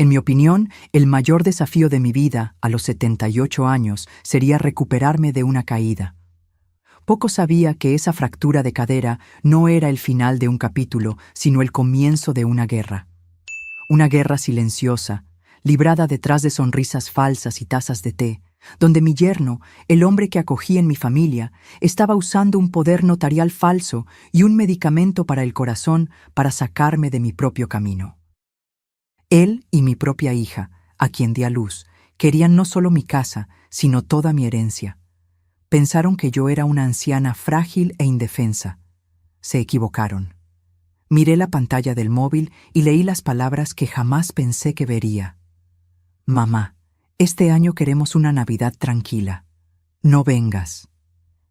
En mi opinión, el mayor desafío de mi vida, a los 78 años, sería recuperarme de una caída. Poco sabía que esa fractura de cadera no era el final de un capítulo, sino el comienzo de una guerra. Una guerra silenciosa, librada detrás de sonrisas falsas y tazas de té, donde mi yerno, el hombre que acogí en mi familia, estaba usando un poder notarial falso y un medicamento para el corazón para sacarme de mi propio camino. Él y mi propia hija, a quien di a luz, querían no solo mi casa, sino toda mi herencia. Pensaron que yo era una anciana frágil e indefensa. Se equivocaron. Miré la pantalla del móvil y leí las palabras que jamás pensé que vería. Mamá, este año queremos una Navidad tranquila. No vengas.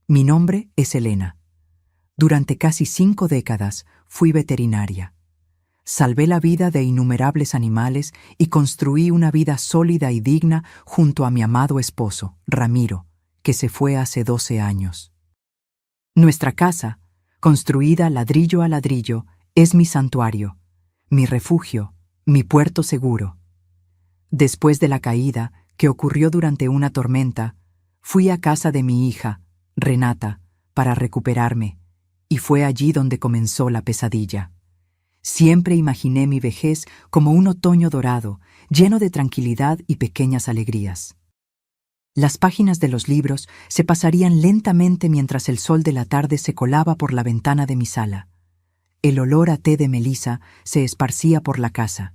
Mi nombre es Elena. Durante casi 5 décadas fui veterinaria. Salvé la vida de innumerables animales y construí una vida sólida y digna junto a mi amado esposo, Ramiro, que se fue hace 12 años. Nuestra casa, construida ladrillo a ladrillo, es mi santuario, mi refugio, mi puerto seguro. Después de la caída, que ocurrió durante una tormenta, fui a casa de mi hija, Renata, para recuperarme, y fue allí donde comenzó la pesadilla. Siempre imaginé mi vejez como un otoño dorado, lleno de tranquilidad y pequeñas alegrías. Las páginas de los libros se pasarían lentamente mientras el sol de la tarde se colaba por la ventana de mi sala. El olor a té de melisa se esparcía por la casa,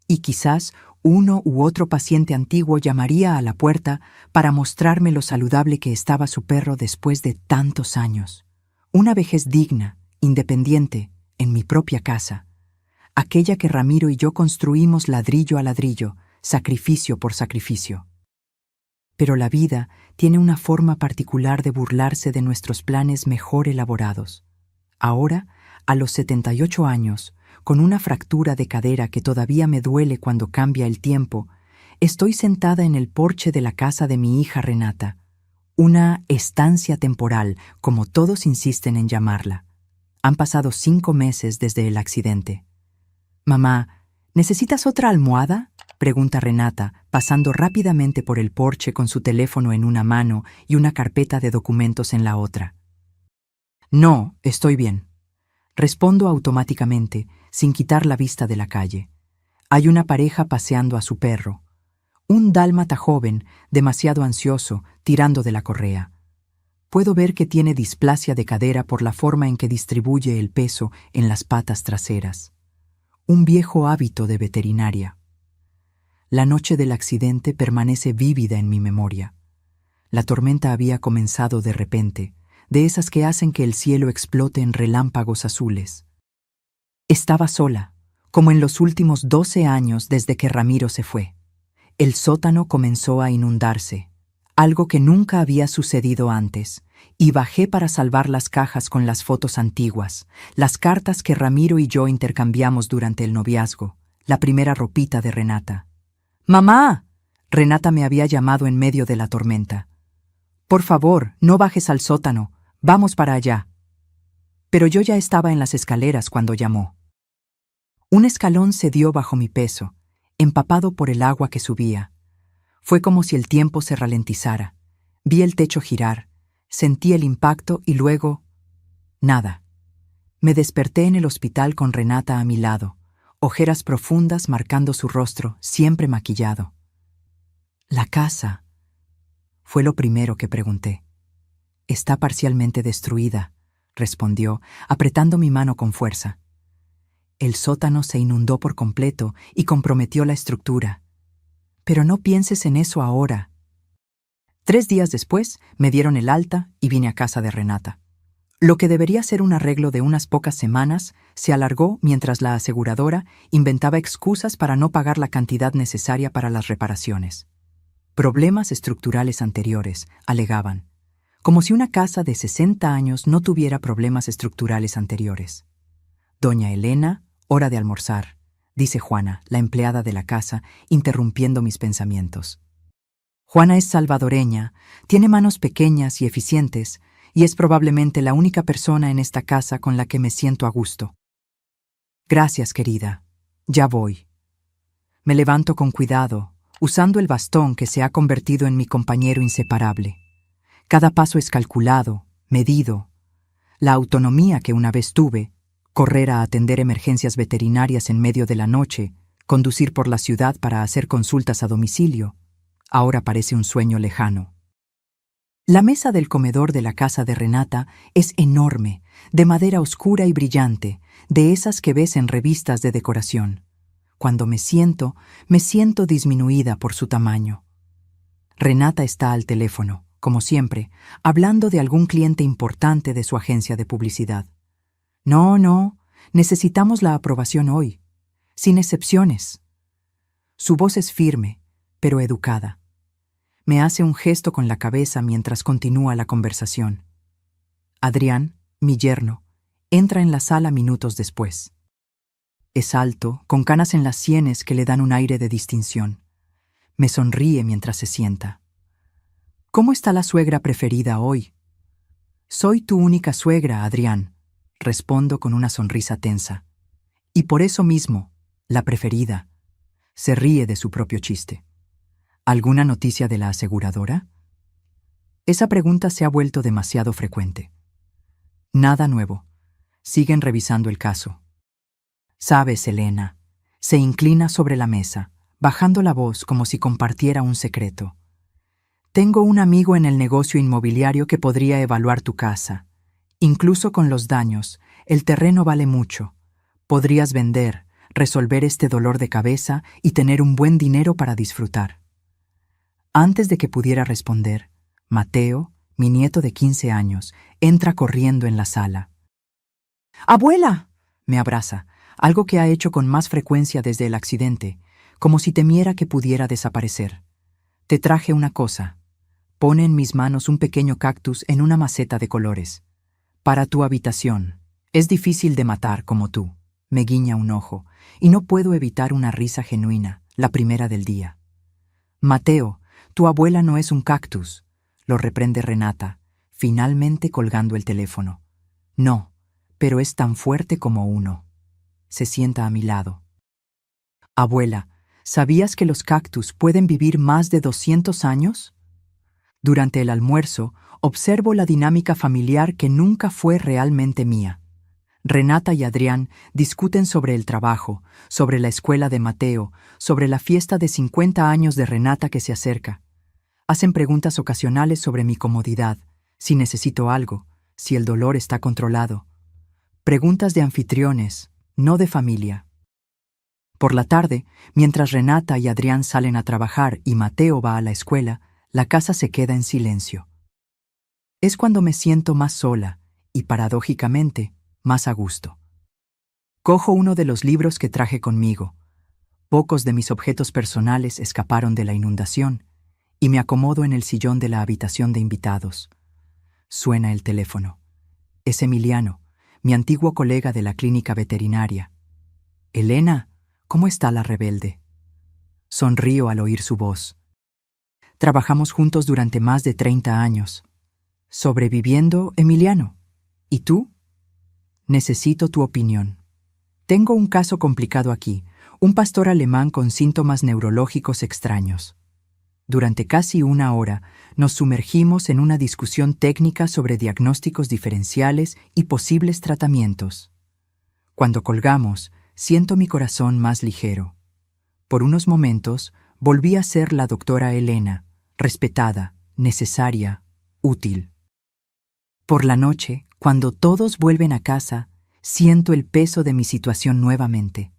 y quizás uno u otro paciente antiguo llamaría a la puerta para mostrarme lo saludable que estaba su perro después de tantos años. Una vejez digna, independiente, en mi propia casa. Aquella que Ramiro y yo construimos ladrillo a ladrillo, sacrificio por sacrificio. Pero la vida tiene una forma particular de burlarse de nuestros planes mejor elaborados. Ahora, a los 78 años, con una fractura de cadera que todavía me duele cuando cambia el tiempo, estoy sentada en el porche de la casa de mi hija Renata, una estancia temporal, como todos insisten en llamarla. Han pasado 5 meses desde el accidente. «Mamá, ¿necesitas otra almohada?», pregunta Renata, pasando rápidamente por el porche con su teléfono en una mano y una carpeta de documentos en la otra. «No, estoy bien». Respondo automáticamente, sin quitar la vista de la calle. Hay una pareja paseando a su perro. Un dálmata joven, demasiado ansioso, tirando de la correa. Puedo ver que tiene displasia de cadera por la forma en que distribuye el peso en las patas traseras. Un viejo hábito de veterinaria. La noche del accidente permanece vívida en mi memoria. La tormenta había comenzado de repente, de esas que hacen que el cielo explote en relámpagos azules. Estaba sola, como en los últimos 12 años desde que Ramiro se fue. El sótano comenzó a inundarse, algo que nunca había sucedido antes, y bajé para salvar las cajas con las fotos antiguas, las cartas que Ramiro y yo intercambiamos durante el noviazgo, la primera ropita de Renata. «¡Mamá!», Renata me había llamado en medio de la tormenta. «Por favor, no bajes al sótano, vamos para allá». Pero yo ya estaba en las escaleras cuando llamó. Un escalón cedió bajo mi peso, empapado por el agua que subía. Fue como si el tiempo se ralentizara. Vi el techo girar, sentí el impacto y luego... nada. Me desperté en el hospital con Renata a mi lado, ojeras profundas marcando su rostro, siempre maquillado. «¿La casa?», fue lo primero que pregunté. «Está parcialmente destruida», respondió, apretando mi mano con fuerza. El sótano se inundó por completo y comprometió la estructura. «Pero no pienses en eso ahora». 3 días después me dieron el alta y vine a casa de Renata. Lo que debería ser un arreglo de unas pocas semanas se alargó mientras la aseguradora inventaba excusas para no pagar la cantidad necesaria para las reparaciones. Problemas estructurales anteriores, alegaban, como si una casa de 60 años no tuviera problemas estructurales anteriores. «Doña Elena, hora de almorzar», dice Juana, la empleada de la casa, interrumpiendo mis pensamientos. Juana es salvadoreña, tiene manos pequeñas y eficientes, y es probablemente la única persona en esta casa con la que me siento a gusto. «Gracias, querida. Ya voy». Me levanto con cuidado, usando el bastón que se ha convertido en mi compañero inseparable. Cada paso es calculado, medido. La autonomía que una vez tuve, correr a atender emergencias veterinarias en medio de la noche, conducir por la ciudad para hacer consultas a domicilio, ahora parece un sueño lejano. La mesa del comedor de la casa de Renata es enorme, de madera oscura y brillante, de esas que ves en revistas de decoración. Cuando me siento disminuida por su tamaño. Renata está al teléfono, como siempre, hablando de algún cliente importante de su agencia de publicidad. No, necesitamos la aprobación hoy, sin excepciones. Su voz es firme, pero educada. Me hace un gesto con la cabeza mientras continúa la conversación. Adrián, mi yerno, entra en la sala minutos después. Es alto, con canas en las sienes que le dan un aire de distinción. Me sonríe mientras se sienta. ¿Cómo está la suegra preferida hoy? Soy tu única suegra, Adrián, respondo con una sonrisa tensa. Y por eso mismo, la preferida. Se ríe de su propio chiste. ¿Alguna noticia de la aseguradora? Esa pregunta se ha vuelto demasiado frecuente. Nada nuevo. Siguen revisando el caso. Sabes, Elena, se inclina sobre la mesa, bajando la voz como si compartiera un secreto. Tengo un amigo en el negocio inmobiliario que podría evaluar tu casa. Incluso con los daños, el terreno vale mucho. Podrías vender, resolver este dolor de cabeza y tener un buen dinero para disfrutar. Antes de que pudiera responder, Mateo, mi nieto de 15 años, entra corriendo en la sala. ¡Abuela!, me abraza, algo que ha hecho con más frecuencia desde el accidente, como si temiera que pudiera desaparecer. Te traje una cosa. Pone en mis manos un pequeño cactus en una maceta de colores. Para tu habitación. Es difícil de matar como tú. Me guiña un ojo, y no puedo evitar una risa genuina, la primera del día. Mateo, tu abuela no es un cactus, lo reprende Renata, finalmente colgando el teléfono. No, pero es tan fuerte como uno. Se sienta a mi lado. Abuela, ¿sabías que los cactus pueden vivir más de 200 años? Durante el almuerzo, observo la dinámica familiar que nunca fue realmente mía. Renata y Adrián discuten sobre el trabajo, sobre la escuela de Mateo, sobre la fiesta de 50 años de Renata que se acerca. Hacen preguntas ocasionales sobre mi comodidad, si necesito algo, si el dolor está controlado. Preguntas de anfitriones, no de familia. Por la tarde, mientras Renata y Adrián salen a trabajar y Mateo va a la escuela, la casa se queda en silencio. Es cuando me siento más sola y, paradójicamente, más a gusto. Cojo uno de los libros que traje conmigo. Pocos de mis objetos personales escaparon de la inundación y me acomodo en el sillón de la habitación de invitados. Suena el teléfono. Es Emiliano, mi antiguo colega de la clínica veterinaria. Elena, ¿cómo está la rebelde? Sonrío al oír su voz. Trabajamos juntos durante más de 30 años. Sobreviviendo, Emiliano. ¿Y tú? Necesito tu opinión. Tengo un caso complicado aquí, un pastor alemán con síntomas neurológicos extraños. Durante casi una hora nos sumergimos en una discusión técnica sobre diagnósticos diferenciales y posibles tratamientos. Cuando colgamos, siento mi corazón más ligero. Por unos momentos, volví a ser la doctora Elena, respetada, necesaria, útil. Por la noche, cuando todos vuelven a casa, siento el peso de mi situación nuevamente.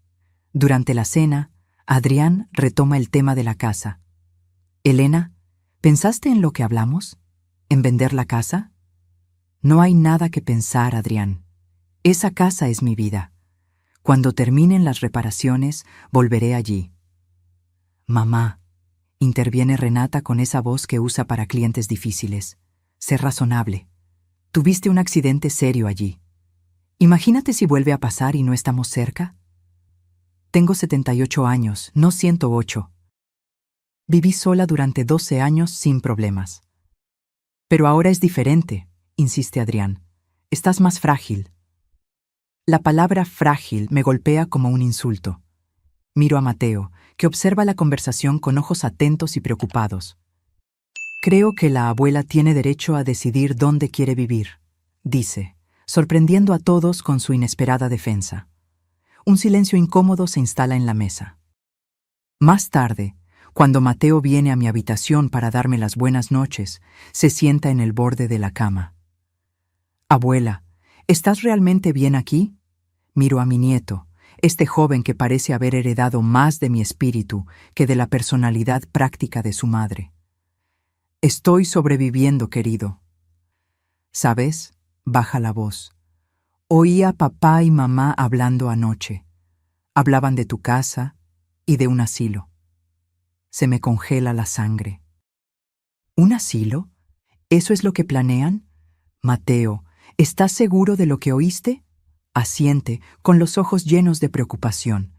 Durante la cena, Adrián retoma el tema de la casa. Elena, ¿pensaste en lo que hablamos? ¿En vender la casa? No hay nada que pensar, Adrián. Esa casa es mi vida. Cuando terminen las reparaciones, volveré allí. Mamá, interviene Renata con esa voz que usa para clientes difíciles. Sé razonable. Tuviste un accidente serio allí. Imagínate si vuelve a pasar y no estamos cerca. Tengo 78 años, no 108. Viví sola durante 12 años sin problemas. Pero ahora es diferente, insiste Adrián. Estás más frágil. La palabra frágil me golpea como un insulto. Miro a Mateo, que observa la conversación con ojos atentos y preocupados. Creo que la abuela tiene derecho a decidir dónde quiere vivir, dice, sorprendiendo a todos con su inesperada defensa. Un silencio incómodo se instala en la mesa. Más tarde, cuando Mateo viene a mi habitación para darme las buenas noches, se sienta en el borde de la cama. Abuela, ¿estás realmente bien aquí? Miro a mi nieto, este joven que parece haber heredado más de mi espíritu que de la personalidad práctica de su madre. Estoy sobreviviendo, querido. ¿Sabes? Baja la voz. Oí a papá y mamá hablando anoche. Hablaban de tu casa y de un asilo. Se me congela la sangre. ¿Un asilo? ¿Eso es lo que planean? Mateo, ¿estás seguro de lo que oíste? Asiente, con los ojos llenos de preocupación.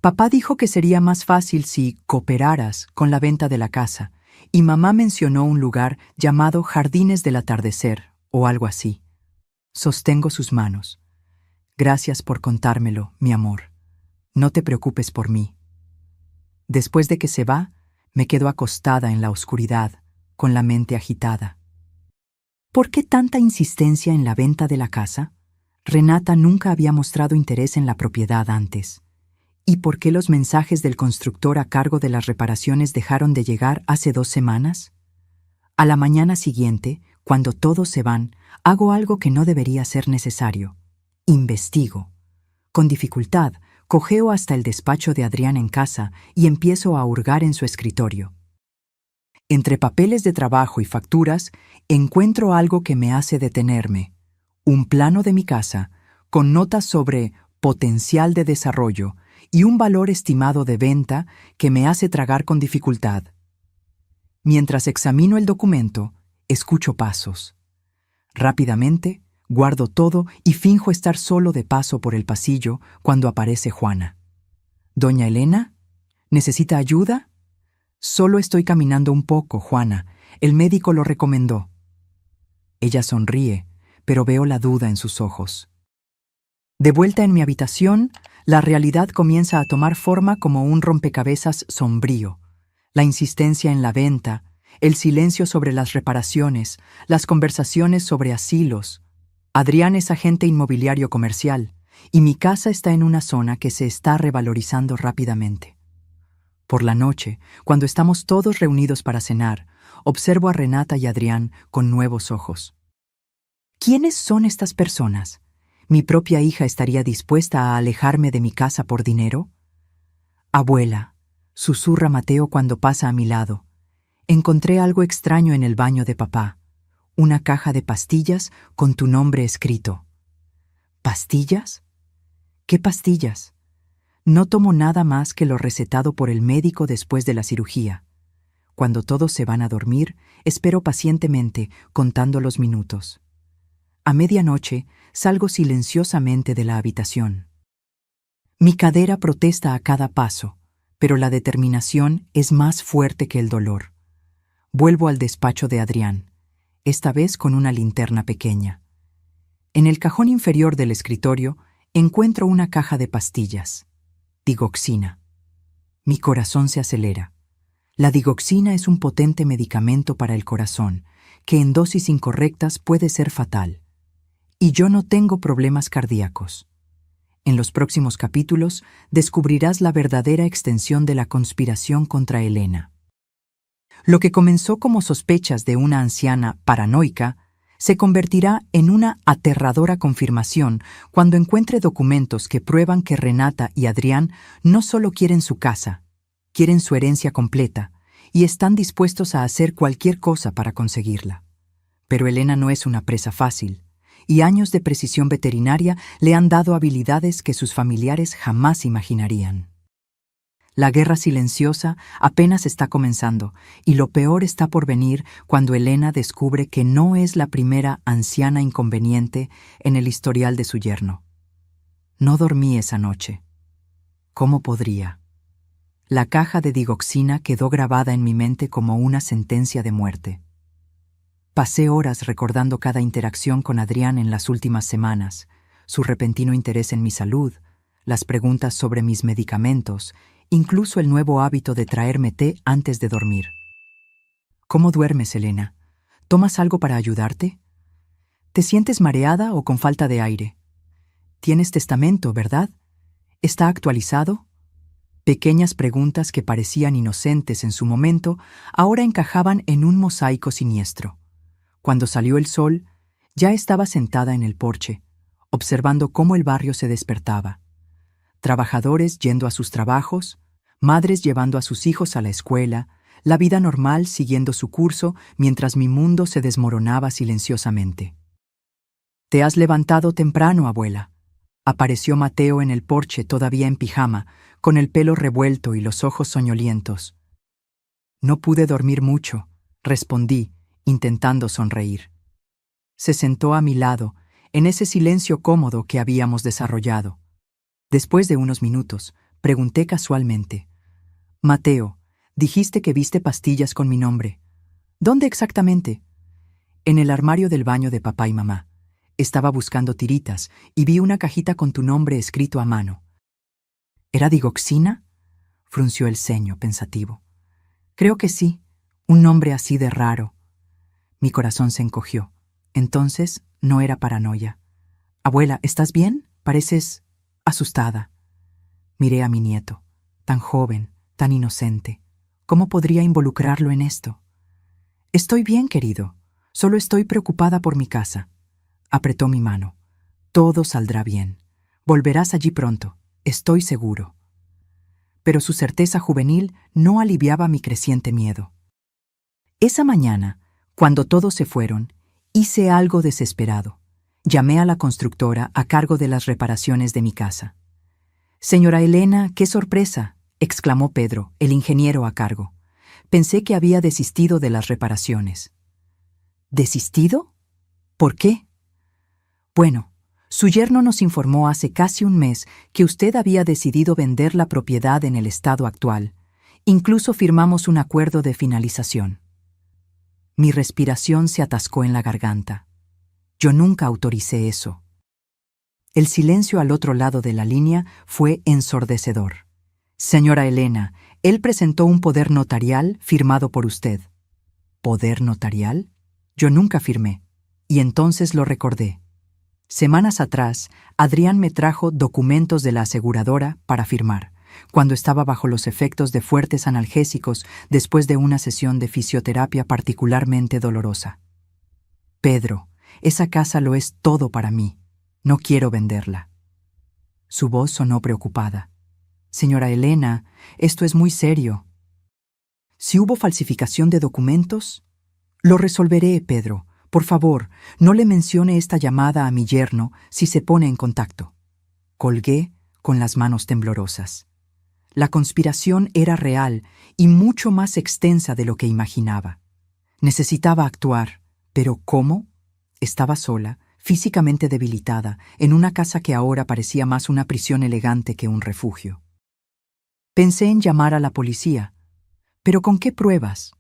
Papá dijo que sería más fácil si cooperaras con la venta de la casa, y mamá mencionó un lugar llamado Jardines del Atardecer, o algo así. Sostengo sus manos. Gracias por contármelo, mi amor. No te preocupes por mí. Después de que se va, me quedo acostada en la oscuridad, con la mente agitada. ¿Por qué tanta insistencia en la venta de la casa? Renata nunca había mostrado interés en la propiedad antes. ¿Y por qué los mensajes del constructor a cargo de las reparaciones dejaron de llegar hace 2 semanas? A la mañana siguiente, cuando todos se van, hago algo que no debería ser necesario. Investigo. Con dificultad, cojeo hasta el despacho de Adrián en casa y empiezo a hurgar en su escritorio. Entre papeles de trabajo y facturas, encuentro algo que me hace detenerme. Un plano de mi casa, con notas sobre potencial de desarrollo y un valor estimado de venta que me hace tragar con dificultad. Mientras examino el documento, escucho pasos. Rápidamente, guardo todo y finjo estar solo de paso por el pasillo cuando aparece Juana. «¿Doña Elena? ¿Necesita ayuda?» «Solo estoy caminando un poco, Juana. El médico lo recomendó». Ella sonríe, pero veo la duda en sus ojos. De vuelta en mi habitación, la realidad comienza a tomar forma como un rompecabezas sombrío. La insistencia en la venta, el silencio sobre las reparaciones, las conversaciones sobre asilos. Adrián es agente inmobiliario comercial, y mi casa está en una zona que se está revalorizando rápidamente. Por la noche, cuando estamos todos reunidos para cenar, observo a Renata y Adrián con nuevos ojos. ¿Quiénes son estas personas? ¿Mi propia hija estaría dispuesta a alejarme de mi casa por dinero? Abuela, susurra Mateo cuando pasa a mi lado. Encontré algo extraño en el baño de papá. Una caja de pastillas con tu nombre escrito. ¿Pastillas? ¿Qué pastillas? No tomo nada más que lo recetado por el médico después de la cirugía. Cuando todos se van a dormir, espero pacientemente, contando los minutos. A medianoche, salgo silenciosamente de la habitación. Mi cadera protesta a cada paso, pero la determinación es más fuerte que el dolor. Vuelvo al despacho de Adrián, esta vez con una linterna pequeña. En el cajón inferior del escritorio encuentro una caja de pastillas. Digoxina. Mi corazón se acelera. La digoxina es un potente medicamento para el corazón, que en dosis incorrectas puede ser fatal. Y yo no tengo problemas cardíacos. En los próximos capítulos descubrirás la verdadera extensión de la conspiración contra Elena. Lo que comenzó como sospechas de una anciana paranoica se convertirá en una aterradora confirmación cuando encuentre documentos que prueban que Renata y Adrián no solo quieren su casa, quieren su herencia completa y están dispuestos a hacer cualquier cosa para conseguirla. Pero Elena no es una presa fácil, y años de precisión veterinaria le han dado habilidades que sus familiares jamás imaginarían. La guerra silenciosa apenas está comenzando, y lo peor está por venir cuando Elena descubre que no es la primera anciana inconveniente en el historial de su yerno. No dormí esa noche. ¿Cómo podría? La caja de digoxina quedó grabada en mi mente como una sentencia de muerte. Pasé horas recordando cada interacción con Adrián en las últimas semanas, su repentino interés en mi salud, las preguntas sobre mis medicamentos, incluso el nuevo hábito de traerme té antes de dormir. ¿Cómo duermes, Elena? ¿Tomas algo para ayudarte? ¿Te sientes mareada o con falta de aire? Tienes testamento, ¿verdad? ¿Está actualizado? Pequeñas preguntas que parecían inocentes en su momento, ahora encajaban en un mosaico siniestro. Cuando salió el sol, ya estaba sentada en el porche, observando cómo el barrio se despertaba. Trabajadores yendo a sus trabajos, madres llevando a sus hijos a la escuela, la vida normal siguiendo su curso mientras mi mundo se desmoronaba silenciosamente. «Te has levantado temprano, abuela». Apareció Mateo en el porche todavía en pijama, con el pelo revuelto y los ojos soñolientos. «No pude dormir mucho», respondí, intentando sonreír. Se sentó a mi lado, en ese silencio cómodo que habíamos desarrollado. Después de unos minutos, pregunté casualmente: «Mateo, dijiste que viste pastillas con mi nombre. ¿Dónde exactamente?» «En el armario del baño de papá y mamá. Estaba buscando tiritas y vi una cajita con tu nombre escrito a mano». «¿Era digoxina?», frunció el ceño pensativo. «Creo que sí, un nombre así de raro». Mi corazón se encogió. Entonces no era paranoia. «Abuela, ¿estás bien? Pareces asustada». Miré a mi nieto, tan joven, tan inocente. ¿Cómo podría involucrarlo en esto? «Estoy bien, querido. Solo estoy preocupada por mi casa». Apretó mi mano. «Todo saldrá bien. Volverás allí pronto, estoy seguro». Pero su certeza juvenil no aliviaba mi creciente miedo. Esa mañana, cuando todos se fueron, hice algo desesperado. Llamé a la constructora a cargo de las reparaciones de mi casa. «Señora Elena, qué sorpresa», exclamó Pedro, el ingeniero a cargo. «Pensé que había desistido de las reparaciones». «¿Desistido? ¿Por qué?» «Bueno, su yerno nos informó hace casi un mes que usted había decidido vender la propiedad en el estado actual. Incluso firmamos un acuerdo de finalización». Mi respiración se atascó en la garganta. Yo nunca autoricé eso. El silencio al otro lado de la línea fue ensordecedor. «Señora Elena, él presentó un poder notarial firmado por usted». «¿Poder notarial?». Yo nunca firmé. Y entonces lo recordé. Semanas atrás, Adrián me trajo documentos de la aseguradora para firmar, cuando estaba bajo los efectos de fuertes analgésicos después de una sesión de fisioterapia particularmente dolorosa. «Pedro, esa casa lo es todo para mí. No quiero venderla». Su voz sonó preocupada. «Señora Elena, esto es muy serio». «Si hubo falsificación de documentos...». «Lo resolveré, Pedro. Por favor, no le mencione esta llamada a mi yerno si se pone en contacto». Colgué con las manos temblorosas. La conspiración era real y mucho más extensa de lo que imaginaba. Necesitaba actuar, pero ¿cómo? Estaba sola, físicamente debilitada, en una casa que ahora parecía más una prisión elegante que un refugio. Pensé en llamar a la policía. ¿Pero con qué pruebas?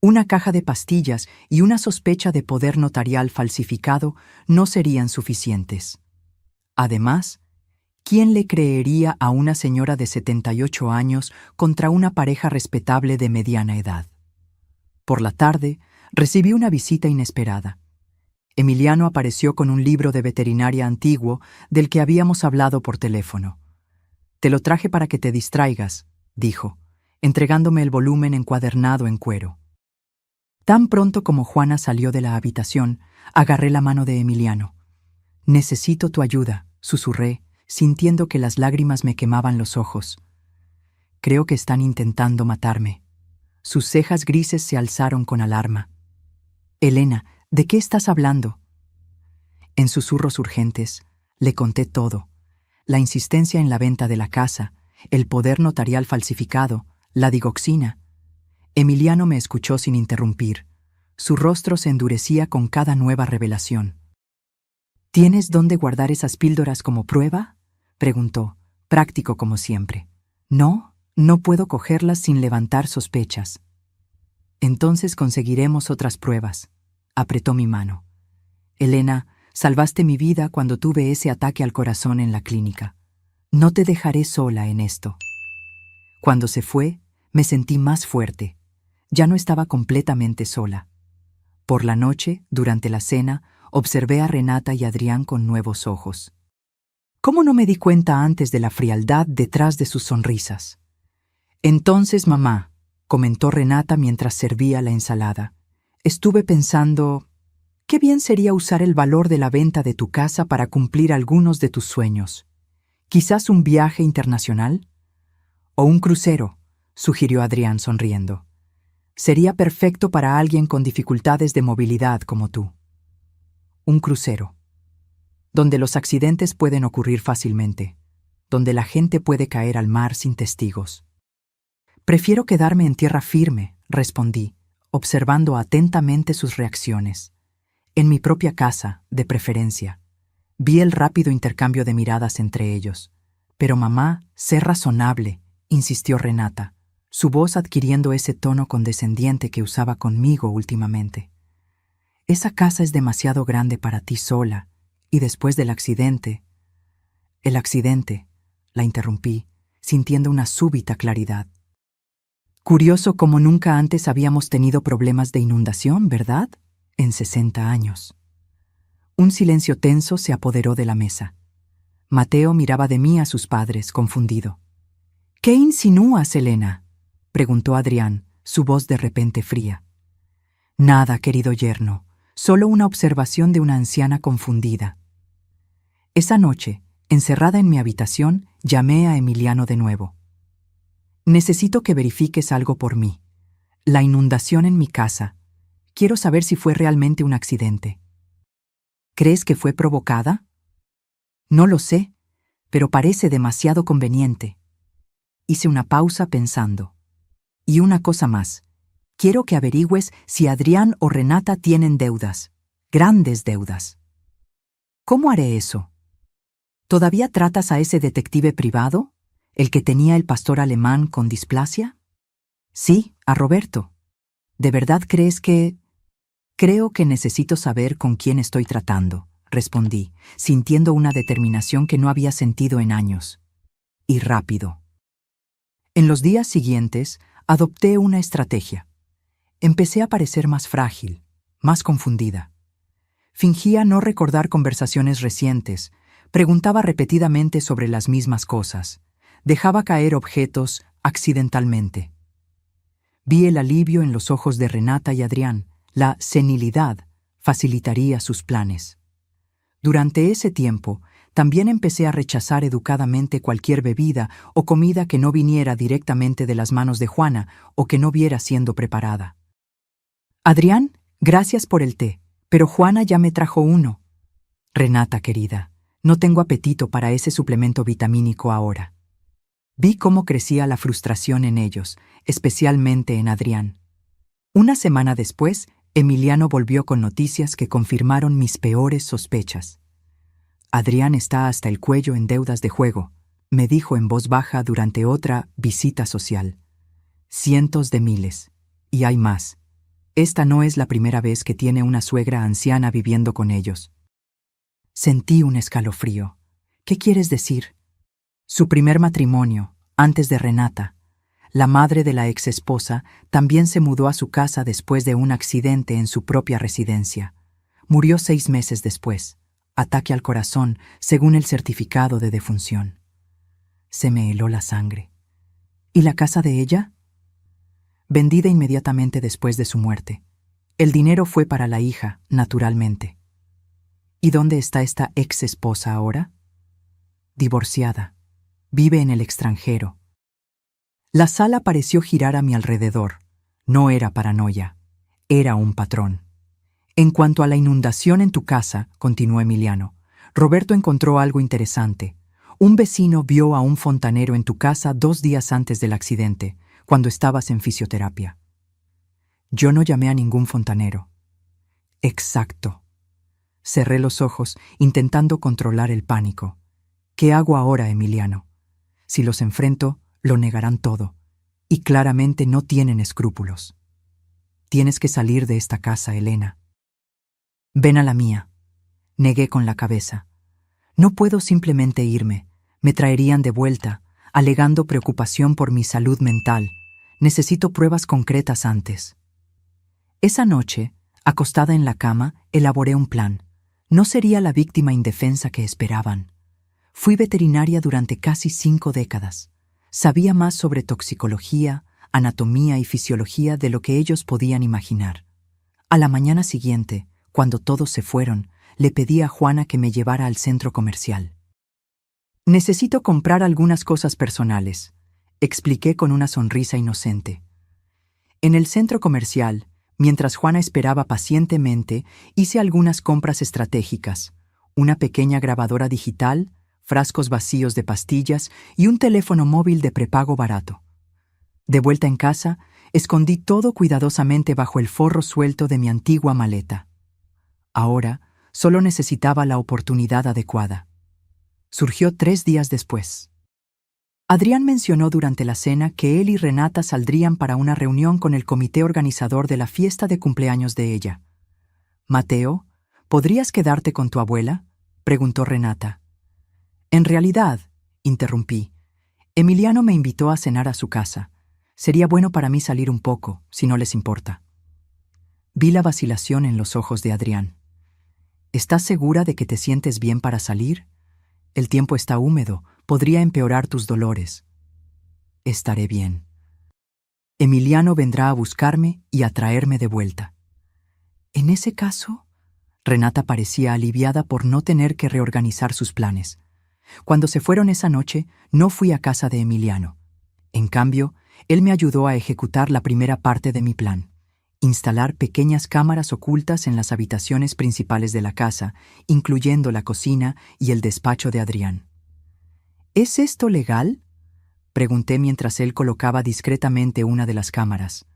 Una caja de pastillas y una sospecha de poder notarial falsificado no serían suficientes. Además, ¿quién le creería a una señora de 78 años contra una pareja respetable de mediana edad? Por la tarde, recibí una visita inesperada. Emiliano apareció con un libro de veterinaria antiguo del que habíamos hablado por teléfono. «Te lo traje para que te distraigas», dijo, entregándome el volumen encuadernado en cuero. Tan pronto como Juana salió de la habitación, agarré la mano de Emiliano. «Necesito tu ayuda», susurré, sintiendo que las lágrimas me quemaban los ojos. «Creo que están intentando matarme». Sus cejas grises se alzaron con alarma. «Elena, ¿de qué estás hablando?». En susurros urgentes, le conté todo. La insistencia en la venta de la casa, el poder notarial falsificado, la digoxina. Emiliano me escuchó sin interrumpir. Su rostro se endurecía con cada nueva revelación. «¿Tienes dónde guardar esas píldoras como prueba?», preguntó, práctico como siempre. «No, no puedo cogerlas sin levantar sospechas». «Entonces conseguiremos otras pruebas», apretó mi mano. «Elena, salvaste mi vida cuando tuve ese ataque al corazón en la clínica. No te dejaré sola en esto. Cuando se fue, me sentí más fuerte. Ya no estaba completamente sola. Por la noche, durante la cena, observé a Renata y Adrián con nuevos ojos. ¿Cómo no me di cuenta antes de la frialdad detrás de sus sonrisas? Entonces, mamá, comentó Renata mientras servía la ensalada, estuve pensando, qué bien sería usar el valor de la venta de tu casa para cumplir algunos de tus sueños. Quizás un viaje internacional o un crucero, sugirió Adrián sonriendo. Sería perfecto para alguien con dificultades de movilidad como tú. Un crucero, donde los accidentes pueden ocurrir fácilmente, donde la gente puede caer al mar sin testigos. Prefiero quedarme en tierra firme, respondí, observando atentamente sus reacciones. En mi propia casa, de preferencia. Vi el rápido intercambio de miradas entre ellos. Pero mamá, sé razonable, insistió Renata, su voz adquiriendo ese tono condescendiente que usaba conmigo últimamente. Esa casa es demasiado grande para ti sola, y después del accidente... El accidente, la interrumpí, sintiendo una súbita claridad. Curioso como nunca antes habíamos tenido problemas de inundación, ¿verdad? En 60 años. Un silencio tenso se apoderó de la mesa. Mateo miraba de mí a sus padres, confundido. ¿Qué insinúas, Elena?, preguntó Adrián, su voz de repente fría. Nada, querido yerno, solo una observación de una anciana confundida. Esa noche, encerrada en mi habitación, llamé a Emiliano de nuevo. Necesito que verifiques algo por mí. La inundación en mi casa. Quiero saber si fue realmente un accidente. ¿Crees que fue provocada? No lo sé, pero parece demasiado conveniente. Hice una pausa pensando. Y una cosa más. Quiero que averigües si Adrián o Renata tienen deudas. Grandes deudas. ¿Cómo haré eso? ¿Todavía tratas a ese detective privado? ¿El que tenía el pastor alemán con displasia? Sí, a Roberto. ¿De verdad crees que...? Creo que necesito saber con quién estoy tratando, respondí, sintiendo una determinación que no había sentido en años. Y rápido. En los días siguientes, adopté una estrategia. Empecé a parecer más frágil, más confundida. Fingía no recordar conversaciones recientes, preguntaba repetidamente sobre las mismas cosas, dejaba caer objetos accidentalmente. Vi el alivio en los ojos de Renata y Adrián. La senilidad facilitaría sus planes. Durante ese tiempo, también empecé a rechazar educadamente cualquier bebida o comida que no viniera directamente de las manos de Juana o que no viera siendo preparada. Adrián, gracias por el té, pero Juana ya me trajo uno. Renata, querida, no tengo apetito para ese suplemento vitamínico ahora. Vi cómo crecía la frustración en ellos, especialmente en Adrián. Una semana después, Emiliano volvió con noticias que confirmaron mis peores sospechas. Adrián está hasta el cuello en deudas de juego, me dijo en voz baja durante otra visita social. Cientos de miles. Y hay más. Esta no es la primera vez que tiene una suegra anciana viviendo con ellos. Sentí un escalofrío. ¿Qué quieres decir? Su primer matrimonio, antes de Renata. La madre de la exesposa también se mudó a su casa después de un accidente en su propia residencia. Murió 6 meses después. Ataque al corazón, según el certificado de defunción. Se me heló la sangre. ¿Y la casa de ella? Vendida inmediatamente después de su muerte. El dinero fue para la hija, naturalmente. ¿Y dónde está esta exesposa ahora? Divorciada. Vive en el extranjero. La sala pareció girar a mi alrededor. No era paranoia. Era un patrón. En cuanto a la inundación en tu casa, continuó Emiliano, Roberto encontró algo interesante. Un vecino vio a un fontanero en tu casa 2 días antes del accidente, cuando estabas en fisioterapia. Yo no llamé a ningún fontanero. Exacto. Cerré los ojos, intentando controlar el pánico. ¿Qué hago ahora, Emiliano? Si los enfrento, lo negarán todo, y claramente no tienen escrúpulos. Tienes que salir de esta casa, Elena. Ven a la mía. Negué con la cabeza. No puedo simplemente irme. Me traerían de vuelta, alegando preocupación por mi salud mental. Necesito pruebas concretas antes. Esa noche, acostada en la cama, elaboré un plan. No sería la víctima indefensa que esperaban. Fui veterinaria durante casi 5 décadas. Sabía más sobre toxicología, anatomía y fisiología de lo que ellos podían imaginar. A la mañana siguiente, cuando todos se fueron, le pedí a Juana que me llevara al centro comercial. Necesito comprar algunas cosas personales, expliqué con una sonrisa inocente. En el centro comercial, mientras Juana esperaba pacientemente, hice algunas compras estratégicas, una pequeña grabadora digital, frascos vacíos de pastillas y un teléfono móvil de prepago barato. De vuelta en casa, escondí todo cuidadosamente bajo el forro suelto de mi antigua maleta. Ahora, solo necesitaba la oportunidad adecuada. Surgió 3 días después. Adrián mencionó durante la cena que él y Renata saldrían para una reunión con el comité organizador de la fiesta de cumpleaños de ella. «Mateo, ¿podrías quedarte con tu abuela?», preguntó Renata. «En realidad», interrumpí, «Emiliano me invitó a cenar a su casa. Sería bueno para mí salir un poco, si no les importa». Vi la vacilación en los ojos de Adrián. «¿Estás segura de que te sientes bien para salir? El tiempo está húmedo, podría empeorar tus dolores». «Estaré bien. Emiliano vendrá a buscarme y a traerme de vuelta». «¿En ese caso?», Renata parecía aliviada por no tener que reorganizar sus planes. Cuando se fueron esa noche, no fui a casa de Emiliano. En cambio, él me ayudó a ejecutar la primera parte de mi plan: instalar pequeñas cámaras ocultas en las habitaciones principales de la casa, incluyendo la cocina y el despacho de Adrián. «¿Es esto legal?», pregunté mientras él colocaba discretamente una de las cámaras.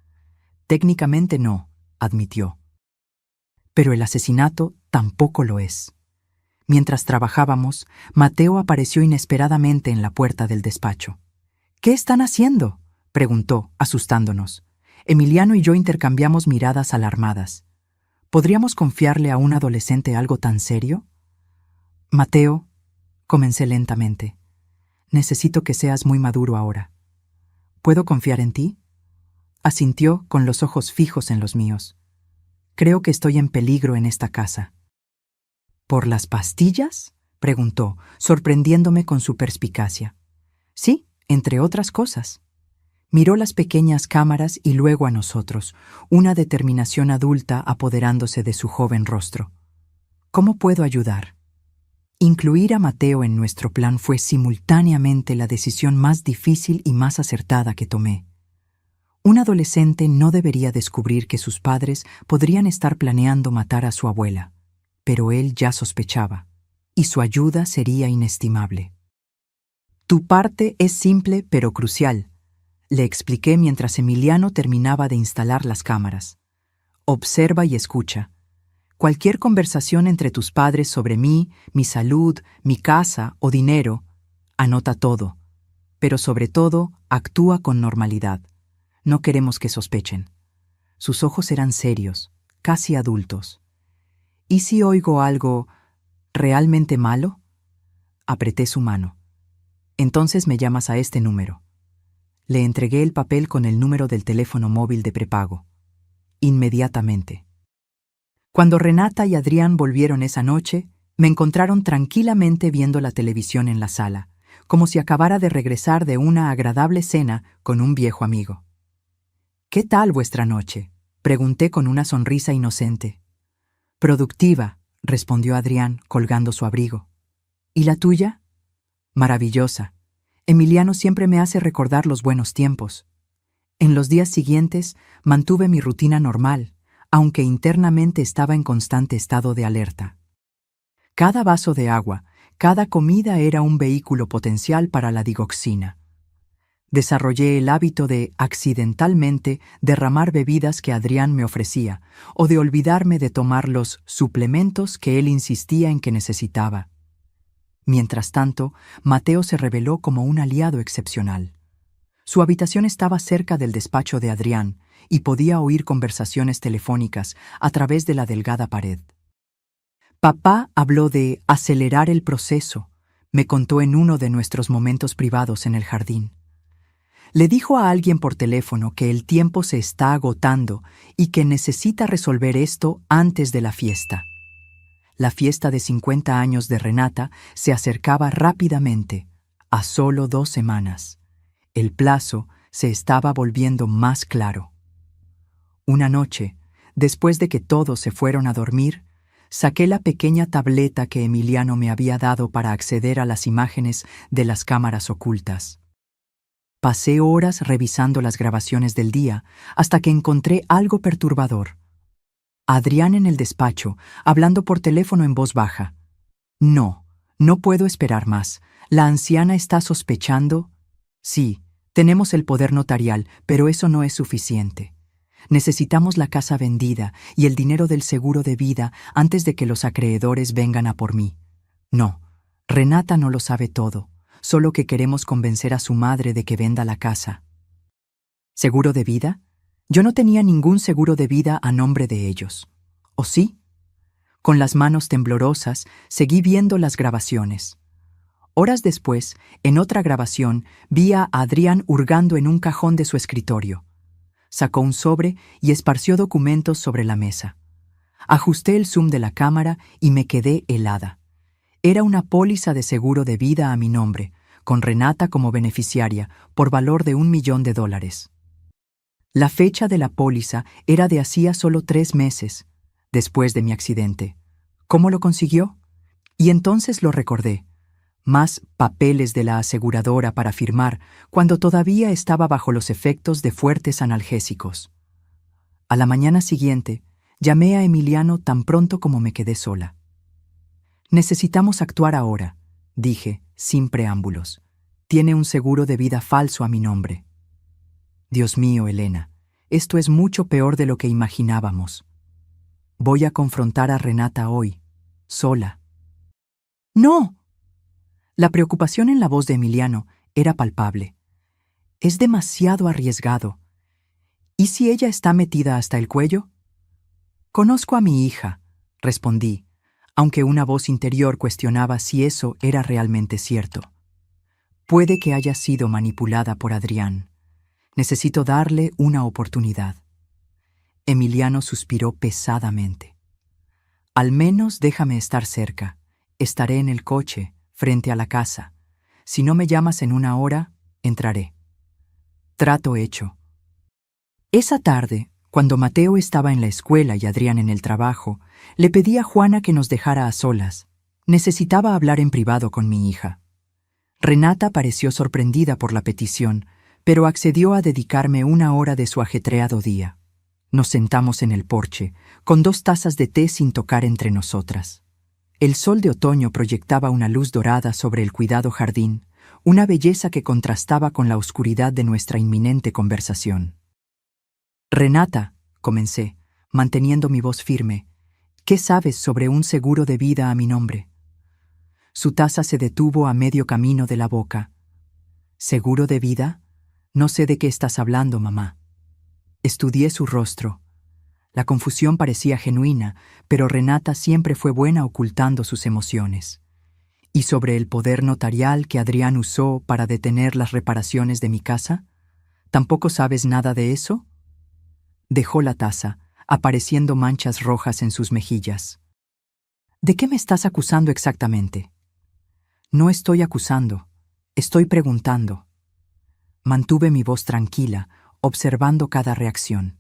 «Técnicamente no», admitió. «Pero el asesinato tampoco lo es». Mientras trabajábamos, Mateo apareció inesperadamente en la puerta del despacho. «¿Qué están haciendo?», preguntó, asustándonos. Emiliano y yo intercambiamos miradas alarmadas. ¿Podríamos confiarle a un adolescente algo tan serio? «Mateo», comencé lentamente, «necesito que seas muy maduro ahora. ¿Puedo confiar en ti?». Asintió con los ojos fijos en los míos. «Creo que estoy en peligro en esta casa». «¿Por las pastillas?», preguntó, sorprendiéndome con su perspicacia. «Sí, entre otras cosas». Miró las pequeñas cámaras y luego a nosotros, una determinación adulta apoderándose de su joven rostro. «¿Cómo puedo ayudar?». Incluir a Mateo en nuestro plan fue simultáneamente la decisión más difícil y más acertada que tomé. Un adolescente no debería descubrir que sus padres podrían estar planeando matar a su abuela, pero él ya sospechaba, y su ayuda sería inestimable. «Tu parte es simple pero crucial», le expliqué mientras Emiliano terminaba de instalar las cámaras. «Observa y escucha. Cualquier conversación entre tus padres sobre mí, mi salud, mi casa o dinero, anota todo. Pero sobre todo, actúa con normalidad. No queremos que sospechen». Sus ojos eran serios, casi adultos. «¿Y si oigo algo realmente malo?». Apreté su mano. «Entonces me llamas a este número». Le entregué el papel con el número del teléfono móvil de prepago. Inmediatamente. Cuando Renata y Adrián volvieron esa noche, me encontraron tranquilamente viendo la televisión en la sala, como si acabara de regresar de una agradable cena con un viejo amigo. «¿Qué tal vuestra noche?», pregunté con una sonrisa inocente. «Productiva», respondió Adrián, colgando su abrigo. «¿Y la tuya?». «Maravillosa. Emiliano siempre me hace recordar los buenos tiempos». En los días siguientes mantuve mi rutina normal, aunque internamente estaba en constante estado de alerta. Cada vaso de agua, cada comida era un vehículo potencial para la digoxina. Desarrollé el hábito de, accidentalmente, derramar bebidas que Adrián me ofrecía, o de olvidarme de tomar los suplementos que él insistía en que necesitaba. Mientras tanto, Mateo se reveló como un aliado excepcional. Su habitación estaba cerca del despacho de Adrián y podía oír conversaciones telefónicas a través de la delgada pared. «Papá habló de acelerar el proceso», me contó en uno de nuestros momentos privados en el jardín. Le dijo a alguien por teléfono que el tiempo se está agotando y que necesita resolver esto antes de la fiesta. La fiesta de 50 años de Renata se acercaba rápidamente, a solo 2 semanas. El plazo se estaba volviendo más claro. Una noche, después de que todos se fueron a dormir, saqué la pequeña tableta que Emiliano me había dado para acceder a las imágenes de las cámaras ocultas. Pasé horas revisando las grabaciones del día hasta que encontré algo perturbador. Adrián en el despacho, hablando por teléfono en voz baja. No puedo esperar más. ¿La anciana está sospechando? Sí, tenemos el poder notarial, pero eso no es suficiente. Necesitamos la casa vendida y el dinero del seguro de vida antes de que los acreedores vengan a por mí. No, Renata no lo sabe todo, solo que queremos convencer a su madre de que venda la casa. ¿Seguro de vida? Yo no tenía ningún seguro de vida a nombre de ellos. ¿O sí? Con las manos temblorosas, seguí viendo las grabaciones. Horas después, en otra grabación, vi a Adrián hurgando en un cajón de su escritorio. Sacó un sobre y esparció documentos sobre la mesa. Ajusté el zoom de la cámara y me quedé helada. Era una póliza de seguro de vida a mi nombre, con Renata como beneficiaria, por valor de $1.000.000. La fecha de la póliza era de hacía solo 3 meses, después de mi accidente. ¿Cómo lo consiguió? Y entonces lo recordé. Más papeles de la aseguradora para firmar cuando todavía estaba bajo los efectos de fuertes analgésicos. A la mañana siguiente, llamé a Emiliano tan pronto como me quedé sola. Necesitamos actuar ahora, dije, sin preámbulos. Tiene un seguro de vida falso a mi nombre. Dios mío, Elena, esto es mucho peor de lo que imaginábamos. Voy a confrontar a Renata hoy, sola. ¡No! La preocupación en la voz de Emiliano era palpable. Es demasiado arriesgado. ¿Y si ella está metida hasta el cuello? Conozco a mi hija, respondí, aunque una voz interior cuestionaba si eso era realmente cierto. Puede que haya sido manipulada por Adrián. Necesito darle una oportunidad. Emiliano suspiró pesadamente. Al menos déjame estar cerca. Estaré en el coche, frente a la casa. Si no me llamas en 1 hora, entraré. Trato hecho. Esa tarde, cuando Mateo estaba en la escuela y Adrián en el trabajo, le pedí a Juana que nos dejara a solas. Necesitaba hablar en privado con mi hija. Renata pareció sorprendida por la petición, pero accedió a dedicarme 1 hora de su ajetreado día. Nos sentamos en el porche, con 2 tazas de té sin tocar entre nosotras. El sol de otoño proyectaba una luz dorada sobre el cuidado jardín, una belleza que contrastaba con la oscuridad de nuestra inminente conversación. Renata, comencé, manteniendo mi voz firme, ¿qué sabes sobre un seguro de vida a mi nombre? Su taza se detuvo a medio camino de la boca. ¿Seguro de vida? No sé de qué estás hablando, mamá. Estudié su rostro. La confusión parecía genuina, pero Renata siempre fue buena ocultando sus emociones. ¿Y sobre el poder notarial que Adrián usó para detener las reparaciones de mi casa? ¿Tampoco sabes nada de eso? Dejó la taza, apareciendo manchas rojas en sus mejillas. ¿De qué me estás acusando exactamente? No estoy acusando, estoy preguntando. Mantuve mi voz tranquila, observando cada reacción.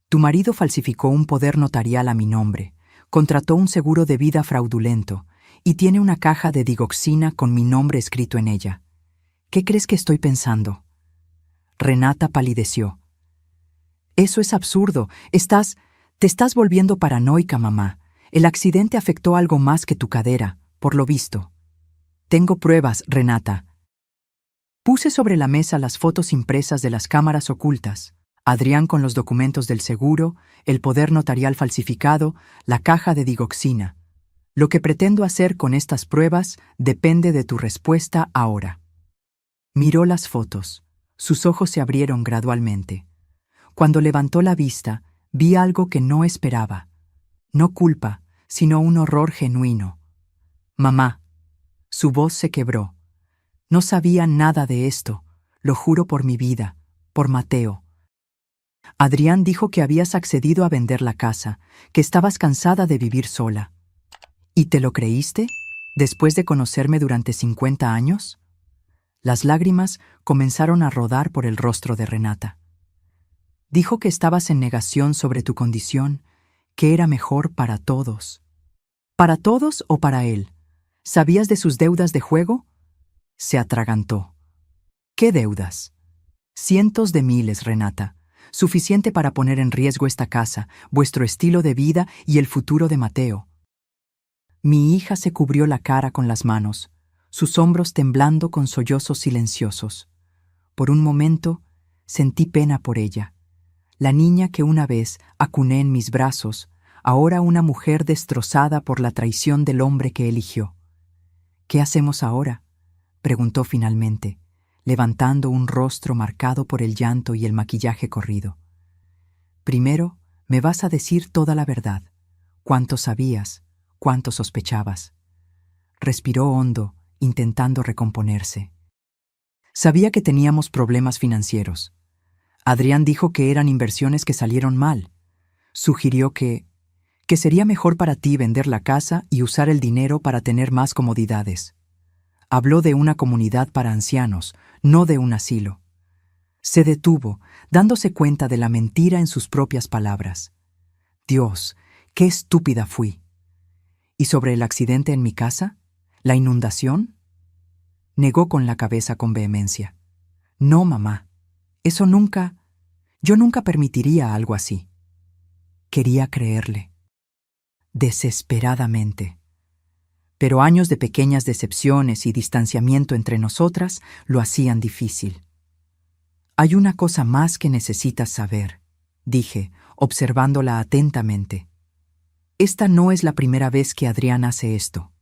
Tu marido falsificó un poder notarial a mi nombre, contrató un seguro de vida fraudulento y tiene una caja de digoxina con mi nombre escrito en ella. ¿Qué crees que estoy pensando? Renata palideció. Eso es absurdo. Te estás volviendo paranoica, mamá. El accidente afectó algo más que tu cadera, por lo visto. Tengo pruebas, Renata. Puse sobre la mesa las fotos impresas de las cámaras ocultas. Adrián con los documentos del seguro, el poder notarial falsificado, la caja de digoxina. Lo que pretendo hacer con estas pruebas depende de tu respuesta ahora. Miró las fotos. Sus ojos se abrieron gradualmente. Cuando levantó la vista, vi algo que no esperaba. No culpa, sino un horror genuino. Mamá, Su voz se quebró. No sabía nada de esto, lo juro por mi vida, por Mateo. Adrián dijo que habías accedido a vender la casa, que estabas cansada de vivir sola. ¿Y te lo creíste? ¿Después de conocerme durante 50 años? Las lágrimas comenzaron a rodar por el rostro de Renata. Dijo que estabas en negación sobre tu condición, que era mejor para todos. ¿Para todos o para él? ¿Sabías de sus deudas de juego? Se atragantó. ¿Qué deudas? Cientos de miles, Renata. Suficiente para poner en riesgo esta casa, vuestro estilo de vida y el futuro de Mateo. Mi hija se cubrió la cara con las manos, sus hombros temblando con sollozos silenciosos. Por un momento sentí pena por ella. La niña que una vez acuné en mis brazos, ahora una mujer destrozada por la traición del hombre que eligió. ¿Qué hacemos ahora?, preguntó finalmente, levantando un rostro marcado por el llanto y el maquillaje corrido. Primero, me vas a decir toda la verdad. ¿Cuánto sabías? ¿Cuánto sospechabas? Respiró hondo, intentando recomponerse. Sabía que teníamos problemas financieros. Adrián dijo que eran inversiones que salieron mal. Sugirió que sería mejor para ti vender la casa y usar el dinero para tener más comodidades. Habló de una comunidad para ancianos, no de un asilo. Se detuvo, dándose cuenta de la mentira en sus propias palabras. Dios, qué estúpida fui. ¿Y sobre el accidente en mi casa? ¿La inundación? Negó con la cabeza con vehemencia. No, mamá. Eso nunca... Yo nunca permitiría algo así. Quería creerle. Desesperadamente. Pero años de pequeñas decepciones y distanciamiento entre nosotras lo hacían difícil. Hay una cosa más que necesitas saber, dije, observándola atentamente. Esta no es la primera vez que Adrián hace esto.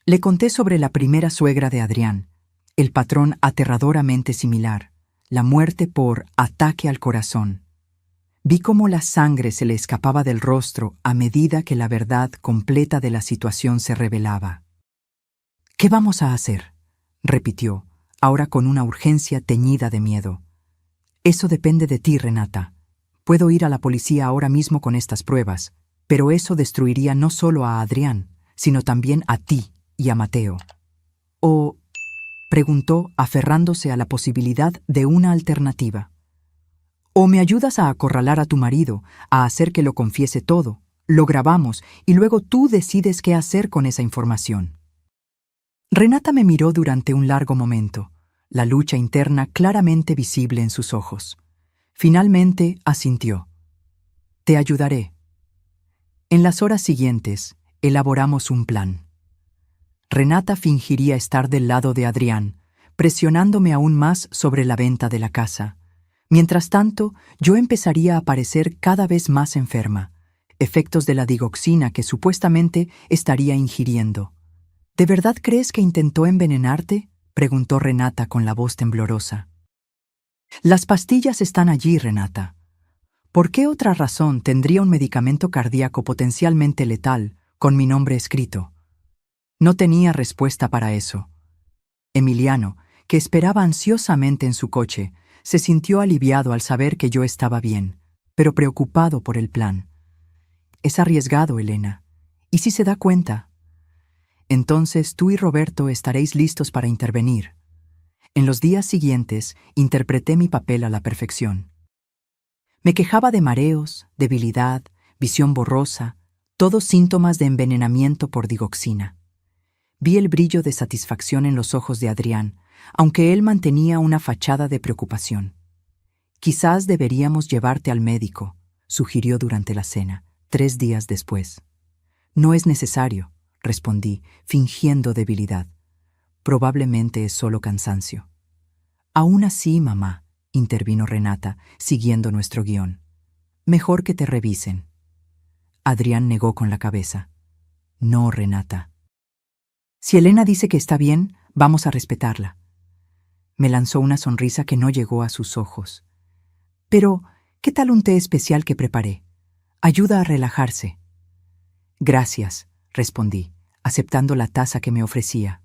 Le conté sobre la primera suegra de Adrián, el patrón aterradoramente similar, la muerte por ataque al corazón. Vi cómo la sangre se le escapaba del rostro a medida que la verdad completa de la situación se revelaba. «¿Qué vamos a hacer?», repitió, ahora con una urgencia teñida de miedo. «Eso depende de ti, Renata. Puedo ir a la policía ahora mismo con estas pruebas, pero eso destruiría no solo a Adrián, sino también a ti y a Mateo». «¿O?», preguntó, aferrándose a la posibilidad de una alternativa. «O me ayudas a acorralar a tu marido, a hacer que lo confiese todo, lo grabamos y luego tú decides qué hacer con esa información». Renata me miró durante un largo momento, la lucha interna claramente visible en sus ojos. Finalmente asintió. «Te ayudaré». En las horas siguientes, elaboramos un plan. Renata fingiría estar del lado de Adrián, presionándome aún más sobre la venta de la casa. Mientras tanto, yo empezaría a parecer cada vez más enferma, efectos de la digoxina que supuestamente estaría ingiriendo. ¿De verdad crees que intentó envenenarte?, preguntó Renata con la voz temblorosa. Las pastillas están allí, Renata. ¿Por qué otra razón tendría un medicamento cardíaco potencialmente letal con mi nombre escrito? No tenía respuesta para eso. Emiliano, que esperaba ansiosamente en su coche, se sintió aliviado al saber que yo estaba bien, pero preocupado por el plan. «Es arriesgado, Elena. ¿Y si se da cuenta? Entonces tú y Roberto estaréis listos para intervenir». En los días siguientes interpreté mi papel a la perfección. Me quejaba de mareos, debilidad, visión borrosa, todos síntomas de envenenamiento por digoxina. Vi el brillo de satisfacción en los ojos de Adrián, aunque él mantenía una fachada de preocupación. «Quizás deberíamos llevarte al médico», sugirió durante la cena, 3 días después. «No es necesario», respondí, fingiendo debilidad. «Probablemente es solo cansancio». «Aún así, mamá», intervino Renata, siguiendo nuestro guión. «Mejor que te revisen». Adrián negó con la cabeza. «No, Renata. Si Elena dice que está bien, vamos a respetarla». Me lanzó una sonrisa que no llegó a sus ojos. «Pero, ¿qué tal un té especial que preparé? Ayuda a relajarse». «Gracias», respondí, aceptando la taza que me ofrecía.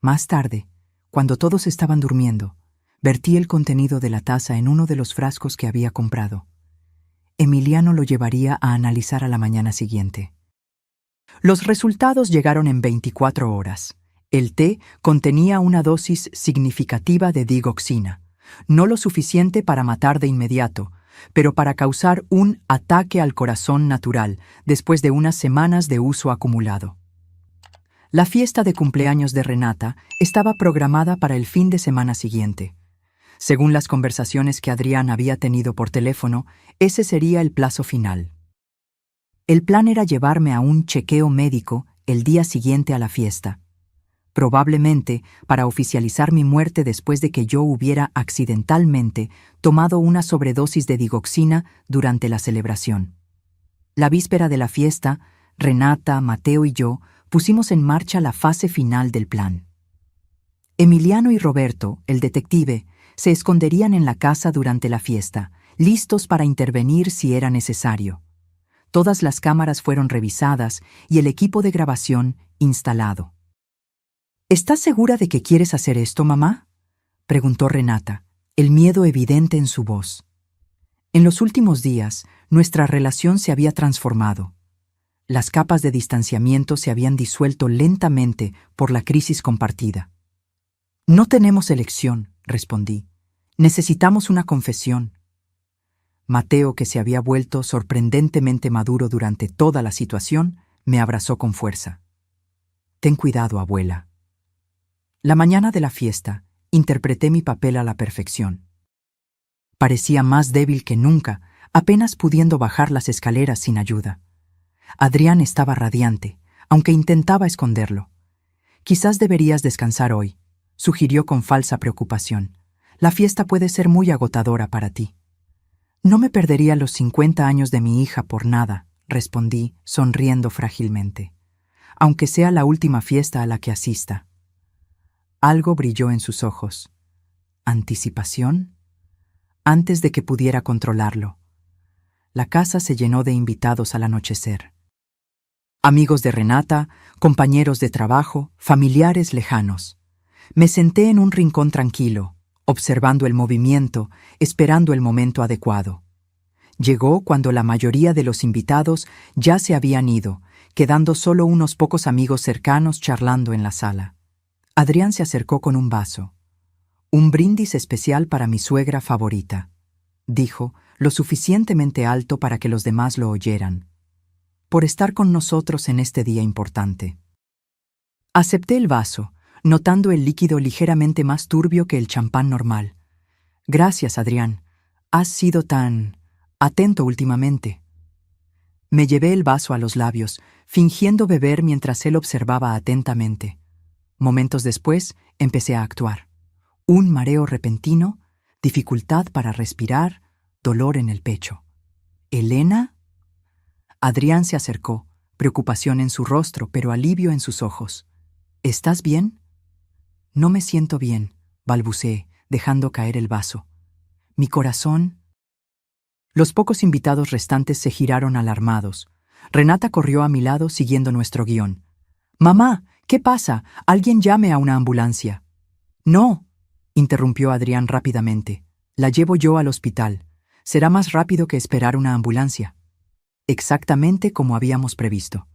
Más tarde, cuando todos estaban durmiendo, vertí el contenido de la taza en uno de los frascos que había comprado. Emiliano lo llevaría a analizar a la mañana siguiente. Los resultados llegaron en 24 horas. El té contenía una dosis significativa de digoxina, no lo suficiente para matar de inmediato, pero para causar un ataque al corazón natural después de unas semanas de uso acumulado. La fiesta de cumpleaños de Renata estaba programada para el fin de semana siguiente. Según las conversaciones que Adrián había tenido por teléfono, ese sería el plazo final. El plan era llevarme a un chequeo médico el día siguiente a la fiesta, probablemente para oficializar mi muerte después de que yo hubiera accidentalmente tomado una sobredosis de digoxina durante la celebración. La víspera de la fiesta, Renata, Mateo y yo pusimos en marcha la fase final del plan. Emiliano y Roberto, el detective, se esconderían en la casa durante la fiesta, listos para intervenir si era necesario. Todas las cámaras fueron revisadas y el equipo de grabación instalado. ¿Estás segura de que quieres hacer esto, mamá?, preguntó Renata, el miedo evidente en su voz. En los últimos días, nuestra relación se había transformado. Las capas de distanciamiento se habían disuelto lentamente por la crisis compartida. No tenemos elección, respondí. Necesitamos una confesión. Mateo, que se había vuelto sorprendentemente maduro durante toda la situación, me abrazó con fuerza. Ten cuidado, abuela. La mañana de la fiesta, interpreté mi papel a la perfección. Parecía más débil que nunca, apenas pudiendo bajar las escaleras sin ayuda. Adrián estaba radiante, aunque intentaba esconderlo. Quizás deberías descansar hoy, sugirió con falsa preocupación. La fiesta puede ser muy agotadora para ti. No me perdería los 50 años de mi hija por nada, respondí, sonriendo frágilmente. Aunque sea la última fiesta a la que asista. Algo brilló en sus ojos. ¿Anticipación? Antes de que pudiera controlarlo. La casa se llenó de invitados al anochecer. Amigos de Renata, compañeros de trabajo, familiares lejanos. Me senté en un rincón tranquilo, observando el movimiento, esperando el momento adecuado. Llegó cuando la mayoría de los invitados ya se habían ido, quedando solo unos pocos amigos cercanos charlando en la sala. Adrián se acercó con un vaso. Un brindis especial para mi suegra favorita, dijo, lo suficientemente alto para que los demás lo oyeran. Por estar con nosotros en este día importante. Acepté el vaso, notando el líquido ligeramente más turbio que el champán normal. Gracias, Adrián. Has sido tan atento últimamente. Me llevé el vaso a los labios, fingiendo beber mientras él observaba atentamente. Momentos después, empecé a actuar. Un mareo repentino, dificultad para respirar, dolor en el pecho. ¿Elena? Adrián se acercó, preocupación en su rostro, pero alivio en sus ojos. ¿Estás bien? No me siento bien, balbuceé, dejando caer el vaso. Mi corazón... Los pocos invitados restantes se giraron alarmados. Renata corrió a mi lado siguiendo nuestro guión. «Mamá, ¿qué pasa? Alguien llame a una ambulancia». «No», interrumpió Adrián rápidamente. «La llevo yo al hospital. Será más rápido que esperar una ambulancia». Exactamente como habíamos previsto.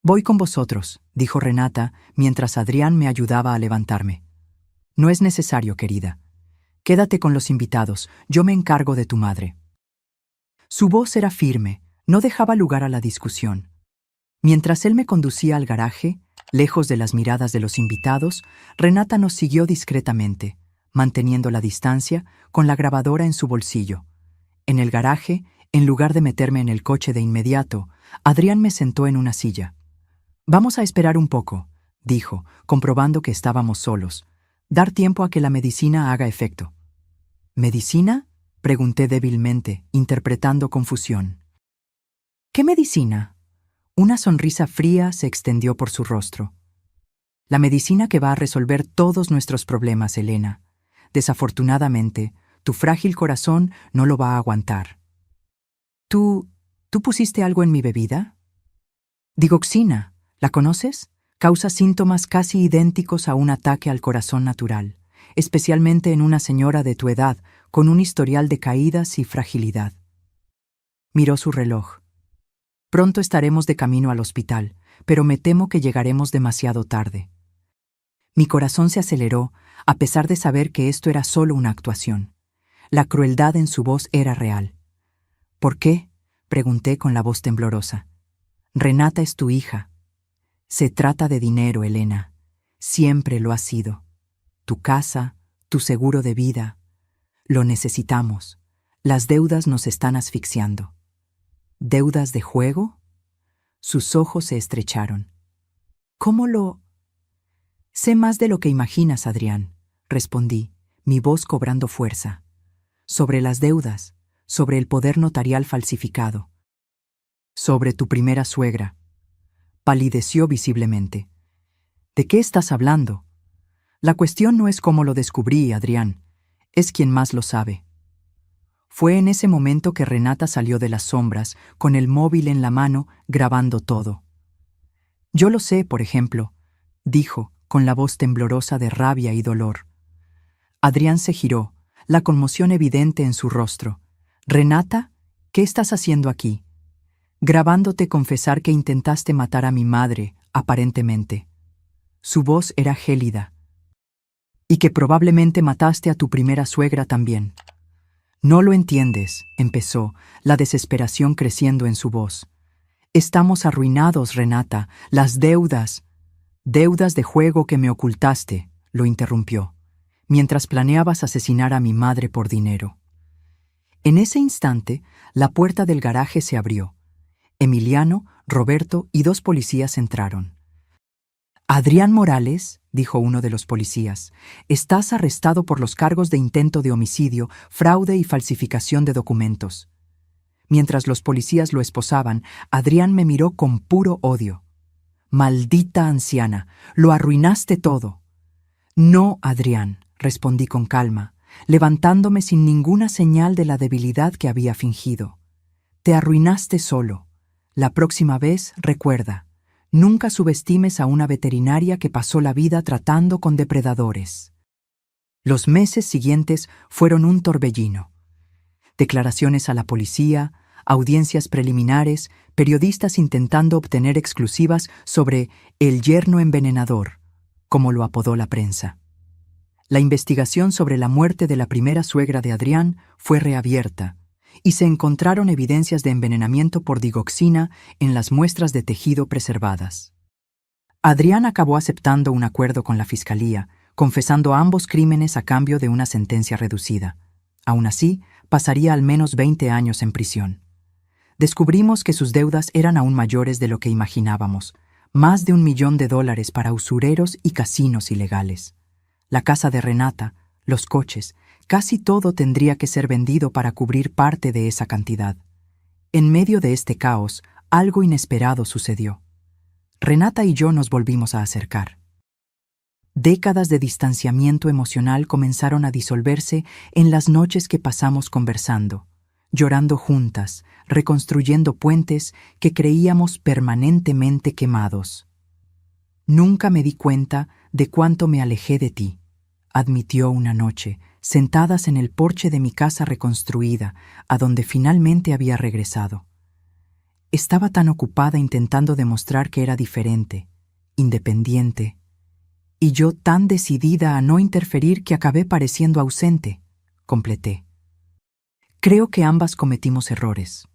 «Voy con vosotros», dijo Renata, mientras Adrián me ayudaba a levantarme. «No es necesario, querida. Quédate con los invitados, yo me encargo de tu madre». Su voz era firme, no dejaba lugar a la discusión. Mientras él me conducía al garaje, lejos de las miradas de los invitados, Renata nos siguió discretamente, manteniendo la distancia, con la grabadora en su bolsillo. En el garaje, en lugar de meterme en el coche de inmediato, Adrián me sentó en una silla. «Vamos a esperar un poco», dijo, comprobando que estábamos solos. «Dar tiempo a que la medicina haga efecto». «¿Medicina?», pregunté débilmente, interpretando confusión. «¿Qué medicina?». Una sonrisa fría se extendió por su rostro. «La medicina que va a resolver todos nuestros problemas, Elena. Desafortunadamente, tu frágil corazón no lo va a aguantar». ¿Tú pusiste algo en mi bebida?» «Digoxina. ¿La conoces? Causa síntomas casi idénticos a un ataque al corazón natural, especialmente en una señora de tu edad con un historial de caídas y fragilidad. Miró su reloj. Pronto estaremos de camino al hospital, pero me temo que llegaremos demasiado tarde. Mi corazón se aceleró, a pesar de saber que esto era solo una actuación. La crueldad en su voz era real. ¿Por qué?, pregunté con la voz temblorosa. Renata es tu hija. Se trata de dinero, Elena. Siempre lo ha sido. Tu casa, tu seguro de vida. Lo necesitamos. Las deudas nos están asfixiando. ¿Deudas de juego? Sus ojos se estrecharon. ¿Cómo lo...? Sé más de lo que imaginas, Adrián, respondí, mi voz cobrando fuerza. Sobre las deudas, sobre el poder notarial falsificado. Sobre tu primera suegra. Palideció visiblemente. ¿De qué estás hablando? La cuestión no es cómo lo descubrí, Adrián. Es quien más lo sabe. Fue en ese momento que Renata salió de las sombras, con el móvil en la mano, grabando todo. Yo lo sé, por ejemplo, dijo, con la voz temblorosa de rabia y dolor. Adrián se giró, la conmoción evidente en su rostro. «Renata, ¿qué estás haciendo aquí?» «Grabándote confesar que intentaste matar a mi madre, aparentemente». Su voz era gélida. «Y que probablemente mataste a tu primera suegra también». «No lo entiendes», empezó, la desesperación creciendo en su voz. «Estamos arruinados, Renata, las deudas». «Deudas de juego que me ocultaste», lo interrumpió, «mientras planeabas asesinar a mi madre por dinero». En ese instante, la puerta del garaje se abrió. Emiliano, Roberto y 2 policías entraron. «Adrián Morales», dijo uno de los policías, «estás arrestado por los cargos de intento de homicidio, fraude y falsificación de documentos». Mientras los policías lo esposaban, Adrián me miró con puro odio. «Maldita anciana, lo arruinaste todo». «No, Adrián», respondí con calma, levantándome sin ninguna señal de la debilidad que había fingido. «Te arruinaste solo. La próxima vez, recuerda, nunca subestimes a una veterinaria que pasó la vida tratando con depredadores». Los meses siguientes fueron un torbellino. Declaraciones a la policía, audiencias preliminares, periodistas intentando obtener exclusivas sobre el yerno envenenador, como lo apodó la prensa. La investigación sobre la muerte de la primera suegra de Adrián fue reabierta, y se encontraron evidencias de envenenamiento por digoxina en las muestras de tejido preservadas. Adrián acabó aceptando un acuerdo con la fiscalía, confesando ambos crímenes a cambio de una sentencia reducida. Aún así, pasaría al menos 20 años en prisión. Descubrimos que sus deudas eran aún mayores de lo que imaginábamos, más de $1 millón para usureros y casinos ilegales. La casa de Renata, los coches, casi todo tendría que ser vendido para cubrir parte de esa cantidad. En medio de este caos, algo inesperado sucedió. Renata y yo nos volvimos a acercar. Décadas de distanciamiento emocional comenzaron a disolverse en las noches que pasamos conversando, llorando juntas, reconstruyendo puentes que creíamos permanentemente quemados. «Nunca me di cuenta de cuánto me alejé de ti», admitió una noche, sentadas en el porche de mi casa reconstruida, a donde finalmente había regresado. Estaba tan ocupada intentando demostrar que era diferente, independiente, y yo tan decidida a no interferir que acabé pareciendo ausente, completé. Creo que ambas cometimos errores.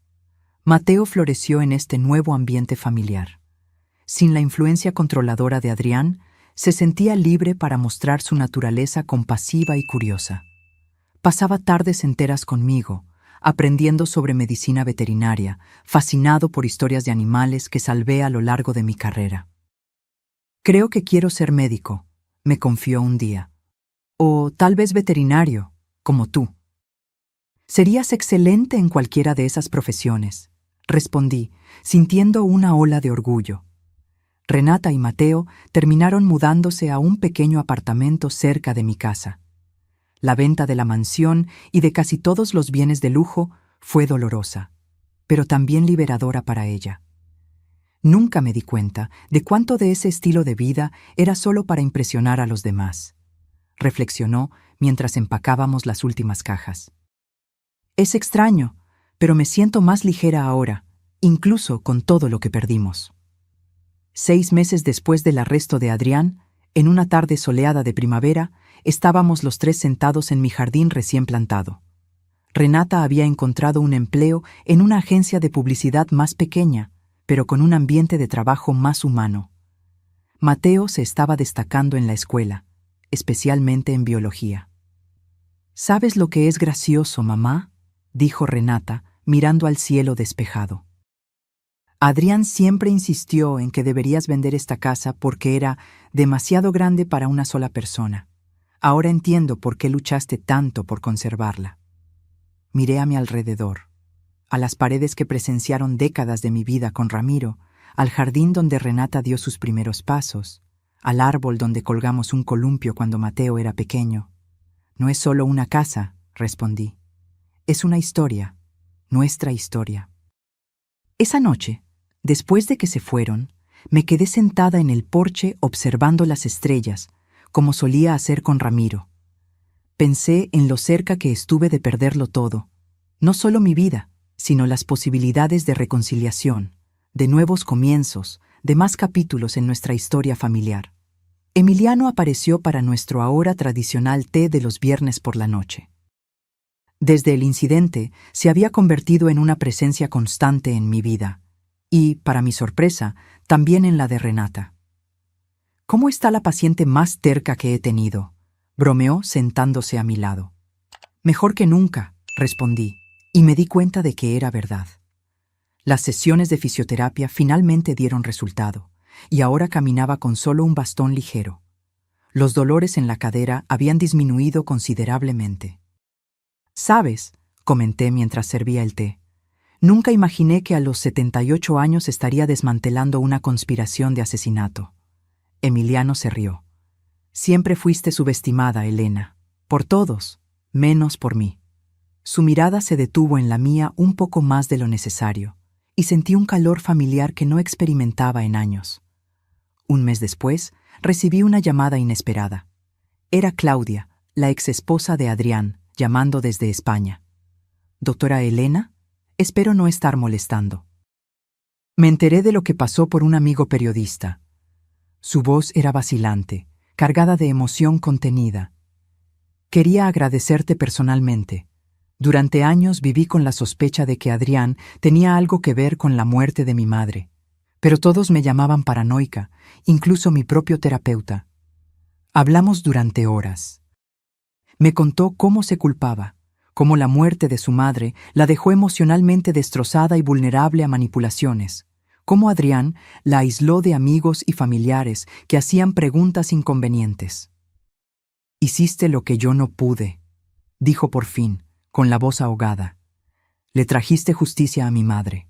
Mateo floreció en este nuevo ambiente familiar. Sin la influencia controladora de Adrián, se sentía libre para mostrar su naturaleza compasiva y curiosa. Pasaba tardes enteras conmigo, aprendiendo sobre medicina veterinaria, fascinado por historias de animales que salvé a lo largo de mi carrera. «Creo que quiero ser médico», me confió un día. «O tal vez veterinario, como tú». «Serías excelente en cualquiera de esas profesiones», respondí, sintiendo una ola de orgullo. Renata y Mateo terminaron mudándose a un pequeño apartamento cerca de mi casa. La venta de la mansión y de casi todos los bienes de lujo fue dolorosa, pero también liberadora para ella. Nunca me di cuenta de cuánto de ese estilo de vida era solo para impresionar a los demás, reflexionó mientras empacábamos las últimas cajas. Es extraño, pero me siento más ligera ahora, incluso con todo lo que perdimos. 6 meses después del arresto de Adrián, en una tarde soleada de primavera, estábamos los 3 sentados en mi jardín recién plantado. Renata había encontrado un empleo en una agencia de publicidad más pequeña, pero con un ambiente de trabajo más humano. Mateo se estaba destacando en la escuela, especialmente en biología. ¿Sabes lo que es gracioso, mamá?, dijo Renata, mirando al cielo despejado. Adrián siempre insistió en que deberías vender esta casa porque era demasiado grande para una sola persona. Ahora entiendo por qué luchaste tanto por conservarla. Miré a mi alrededor, a las paredes que presenciaron décadas de mi vida con Ramiro, al jardín donde Renata dio sus primeros pasos, al árbol donde colgamos un columpio cuando Mateo era pequeño. No es solo una casa, respondí. Es una historia, nuestra historia. Esa noche, después de que se fueron, me quedé sentada en el porche observando las estrellas, como solía hacer con Ramiro. Pensé en lo cerca que estuve de perderlo todo, no solo mi vida, sino las posibilidades de reconciliación, de nuevos comienzos, de más capítulos en nuestra historia familiar. Emiliano apareció para nuestro ahora tradicional té de los viernes por la noche. Desde el incidente, se había convertido en una presencia constante en mi vida, y, para mi sorpresa, también en la de Renata. ¿Cómo está la paciente más terca que he tenido?, bromeó sentándose a mi lado. Mejor que nunca, respondí, y me di cuenta de que era verdad. Las sesiones de fisioterapia finalmente dieron resultado, y ahora caminaba con solo un bastón ligero. Los dolores en la cadera habían disminuido considerablemente. «¿Sabes?», comenté mientras servía el té, «nunca imaginé que a los 78 años estaría desmantelando una conspiración de asesinato». Emiliano se rió. «Siempre fuiste subestimada, Elena. Por todos, menos por mí». Su mirada se detuvo en la mía un poco más de lo necesario, y sentí un calor familiar que no experimentaba en años. Un mes después, recibí una llamada inesperada. Era Claudia, la exesposa de Adrián, llamando desde España. «¿Doctora Elena? Espero no estar molestando». Me enteré de lo que pasó por un amigo periodista. Su voz era vacilante, cargada de emoción contenida. «Quería agradecerte personalmente. Durante años viví con la sospecha de que Adrián tenía algo que ver con la muerte de mi madre, pero todos me llamaban paranoica, incluso mi propio terapeuta. Hablamos durante horas. Me contó cómo se culpaba, cómo la muerte de su madre la dejó emocionalmente destrozada y vulnerable a manipulaciones, cómo Adrián la aisló de amigos y familiares que hacían preguntas inconvenientes. «Hiciste lo que yo no pude», dijo por fin, con la voz ahogada. «Le trajiste justicia a mi madre».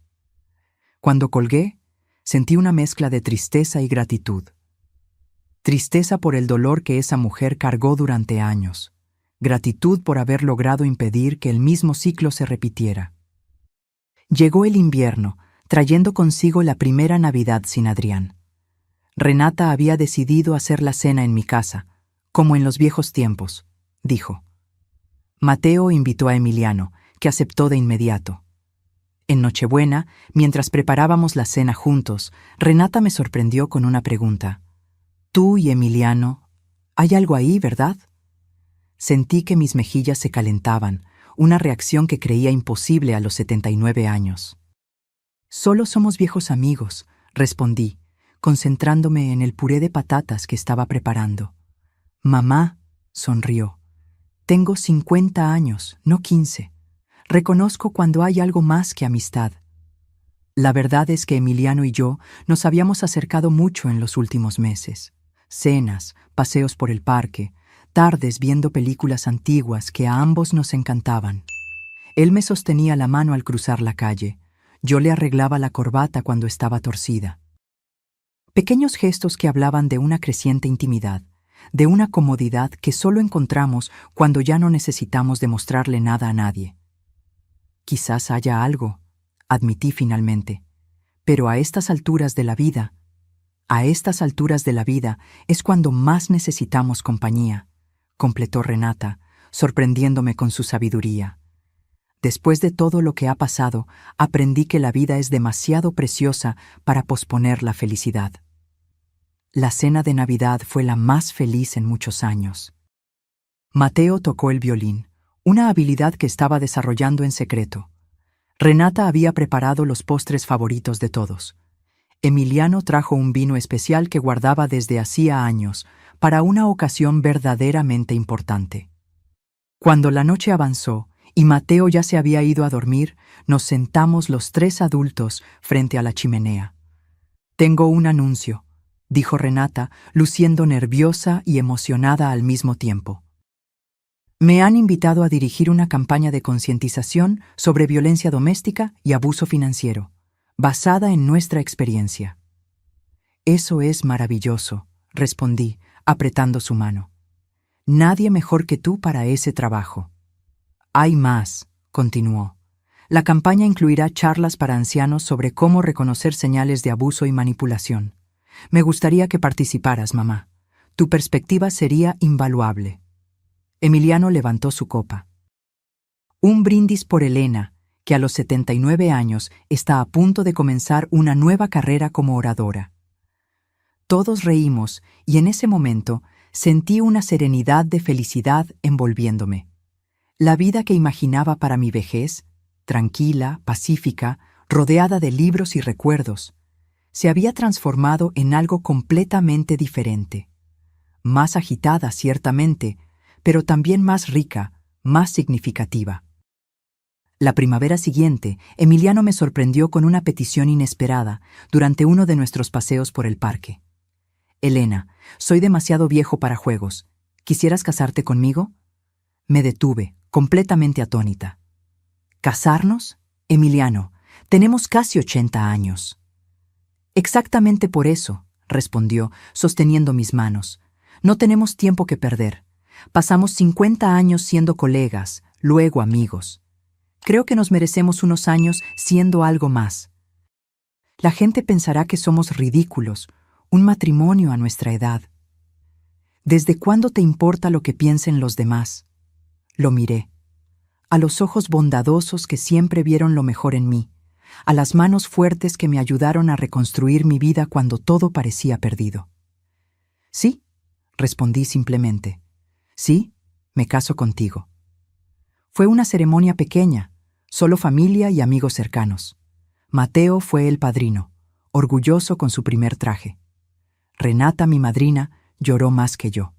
Cuando colgué, sentí una mezcla de tristeza y gratitud. Tristeza por el dolor que esa mujer cargó durante años. Gratitud por haber logrado impedir que el mismo ciclo se repitiera. Llegó el invierno, trayendo consigo la primera Navidad sin Adrián. Renata había decidido hacer la cena en mi casa, como en los viejos tiempos, dijo. Mateo invitó a Emiliano, que aceptó de inmediato. En Nochebuena, mientras preparábamos la cena juntos, Renata me sorprendió con una pregunta. «Tú y Emiliano, hay algo ahí, ¿verdad?». Sentí que mis mejillas se calentaban, una reacción que creía imposible a los 79 años. «Solo somos viejos amigos», respondí, concentrándome en el puré de patatas que estaba preparando. «Mamá», sonrió. «Tengo 50 años, no 15. Reconozco cuando hay algo más que amistad». La verdad es que Emiliano y yo nos habíamos acercado mucho en los últimos meses. Cenas, paseos por el parque, tardes viendo películas antiguas que a ambos nos encantaban. Él me sostenía la mano al cruzar la calle. Yo le arreglaba la corbata cuando estaba torcida. Pequeños gestos que hablaban de una creciente intimidad, de una comodidad que solo encontramos cuando ya no necesitamos demostrarle nada a nadie. «Quizás haya algo», admití finalmente, Pero a estas alturas de la vida es cuando más necesitamos compañía, completó Renata, sorprendiéndome con su sabiduría. Después de todo lo que ha pasado, aprendí que la vida es demasiado preciosa para posponer la felicidad. La cena de Navidad fue la más feliz en muchos años. Mateo tocó el violín, una habilidad que estaba desarrollando en secreto. Renata había preparado los postres favoritos de todos. Emiliano trajo un vino especial que guardaba desde hacía años, para una ocasión verdaderamente importante. Cuando la noche avanzó y Mateo ya se había ido a dormir, nos sentamos los 3 adultos frente a la chimenea. «Tengo un anuncio», dijo Renata, luciendo nerviosa y emocionada al mismo tiempo. «Me han invitado a dirigir una campaña de concientización sobre violencia doméstica y abuso financiero, basada en nuestra experiencia». «Eso es maravilloso», respondí, apretando su mano. «Nadie mejor que tú para ese trabajo». «Hay más», continuó. «La campaña incluirá charlas para ancianos sobre cómo reconocer señales de abuso y manipulación. Me gustaría que participaras, mamá. Tu perspectiva sería invaluable». Emiliano levantó su copa. «Un brindis por Elena, que a los 79 años está a punto de comenzar una nueva carrera como oradora». Todos reímos y en ese momento sentí una serenidad de felicidad envolviéndome. La vida que imaginaba para mi vejez, tranquila, pacífica, rodeada de libros y recuerdos, se había transformado en algo completamente diferente. Más agitada, ciertamente, pero también más rica, más significativa. La primavera siguiente, Emiliano me sorprendió con una petición inesperada durante uno de nuestros paseos por el parque. «Elena, soy demasiado viejo para juegos. ¿Quisieras casarte conmigo?» Me detuve, completamente atónita. «¿Casarnos? Emiliano, tenemos casi 80 años». «Exactamente por eso», respondió, sosteniendo mis manos. «No tenemos tiempo que perder. Pasamos 50 años siendo colegas, luego amigos. Creo que nos merecemos unos años siendo algo más. La gente pensará que somos ridículos, un matrimonio a nuestra edad». «¿Desde cuándo te importa lo que piensen los demás?» Lo miré. A los ojos bondadosos que siempre vieron lo mejor en mí, a las manos fuertes que me ayudaron a reconstruir mi vida cuando todo parecía perdido. «Sí», respondí simplemente. «Sí, me caso contigo». Fue una ceremonia pequeña, solo familia y amigos cercanos. Mateo fue el padrino, orgulloso con su primer traje. Renata, mi madrina, lloró más que yo.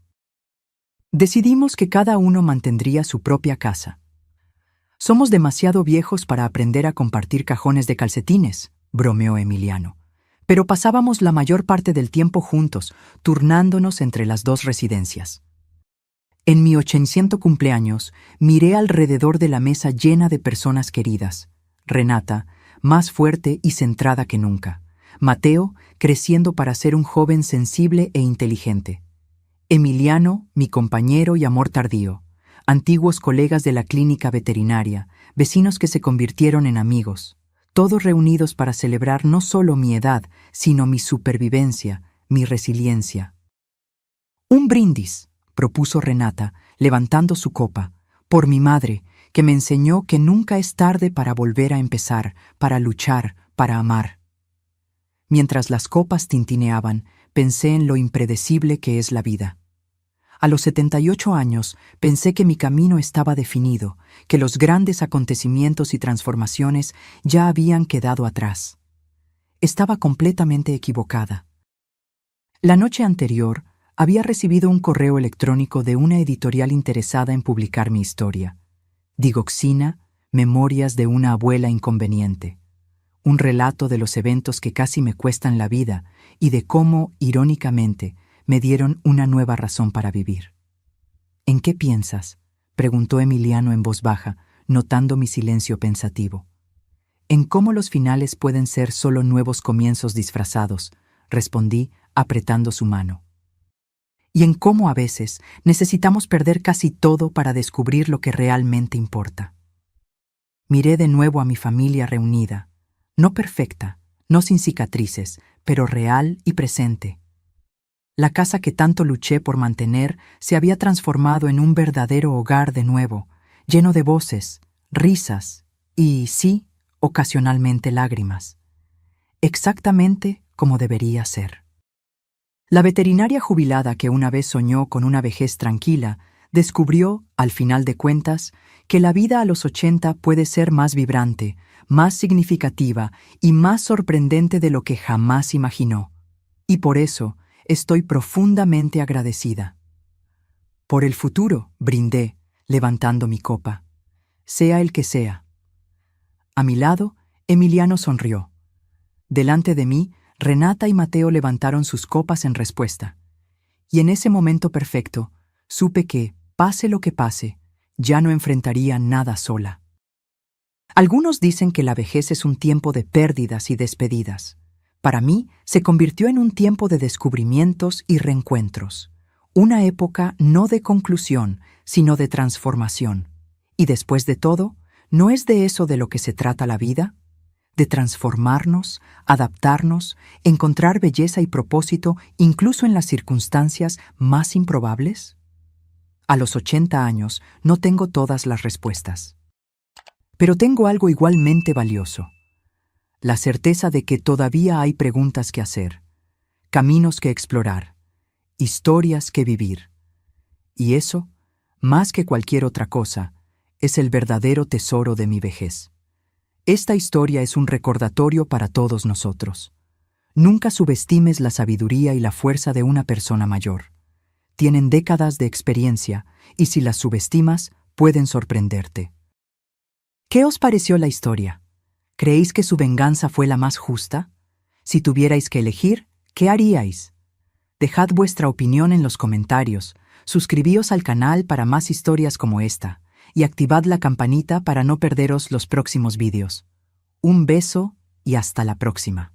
Decidimos que cada uno mantendría su propia casa. «Somos demasiado viejos para aprender a compartir cajones de calcetines», bromeó Emiliano. «Pero pasábamos la mayor parte del tiempo juntos, turnándonos entre las 2 residencias». En mi 800 cumpleaños, miré alrededor de la mesa llena de personas queridas. Renata, más fuerte y centrada que nunca. Mateo, creciendo para ser un joven sensible e inteligente. Emiliano, mi compañero y amor tardío. Antiguos colegas de la clínica veterinaria, vecinos que se convirtieron en amigos. Todos reunidos para celebrar no solo mi edad, sino mi supervivencia, mi resiliencia. «Un brindis», propuso Renata, levantando su copa, «por mi madre, que me enseñó que nunca es tarde para volver a empezar, para luchar, para amar». Mientras las copas tintineaban, pensé en lo impredecible que es la vida. A los 78 años, pensé que mi camino estaba definido, que los grandes acontecimientos y transformaciones ya habían quedado atrás. Estaba completamente equivocada. La noche anterior, había recibido un correo electrónico de una editorial interesada en publicar mi historia. Digoxina, Memorias de una abuela inconveniente. Un relato de los eventos que casi me cuestan la vida y de cómo, irónicamente, me dieron una nueva razón para vivir. «¿En qué piensas?», preguntó Emiliano en voz baja, notando mi silencio pensativo. «En cómo los finales pueden ser solo nuevos comienzos disfrazados», respondí, apretando su mano. «Y en cómo a veces necesitamos perder casi todo para descubrir lo que realmente importa». Miré de nuevo a mi familia reunida, no perfecta, no sin cicatrices, pero real y presente. La casa que tanto luché por mantener se había transformado en un verdadero hogar de nuevo, lleno de voces, risas y, sí, ocasionalmente lágrimas. Exactamente como debería ser. La veterinaria jubilada que una vez soñó con una vejez tranquila, descubrió, al final de cuentas, que la vida a los 80 puede ser más vibrante, más significativa y más sorprendente de lo que jamás imaginó. Y por eso estoy profundamente agradecida. Por el futuro, brindé, levantando mi copa. Sea el que sea. A mi lado, Emiliano sonrió. Delante de mí, Renata y Mateo levantaron sus copas en respuesta. Y en ese momento perfecto, supe que, pase lo que pase, ya no enfrentaría nada sola. Algunos dicen que la vejez es un tiempo de pérdidas y despedidas. Para mí, se convirtió en un tiempo de descubrimientos y reencuentros. Una época no de conclusión, sino de transformación. Y después de todo, ¿no es de eso de lo que se trata la vida? De transformarnos, adaptarnos, encontrar belleza y propósito incluso en las circunstancias más improbables. A los 80 años no tengo todas las respuestas. Pero tengo algo igualmente valioso. La certeza de que todavía hay preguntas que hacer, caminos que explorar, historias que vivir. Y eso, más que cualquier otra cosa, es el verdadero tesoro de mi vejez. Esta historia es un recordatorio para todos nosotros. Nunca subestimes la sabiduría y la fuerza de una persona mayor. Tienen décadas de experiencia y si las subestimas, pueden sorprenderte. ¿Qué os pareció la historia? ¿Creéis que su venganza fue la más justa? Si tuvierais que elegir, ¿qué haríais? Dejad vuestra opinión en los comentarios, suscribíos al canal para más historias como esta, y activad la campanita para no perderos los próximos vídeos. Un beso y hasta la próxima.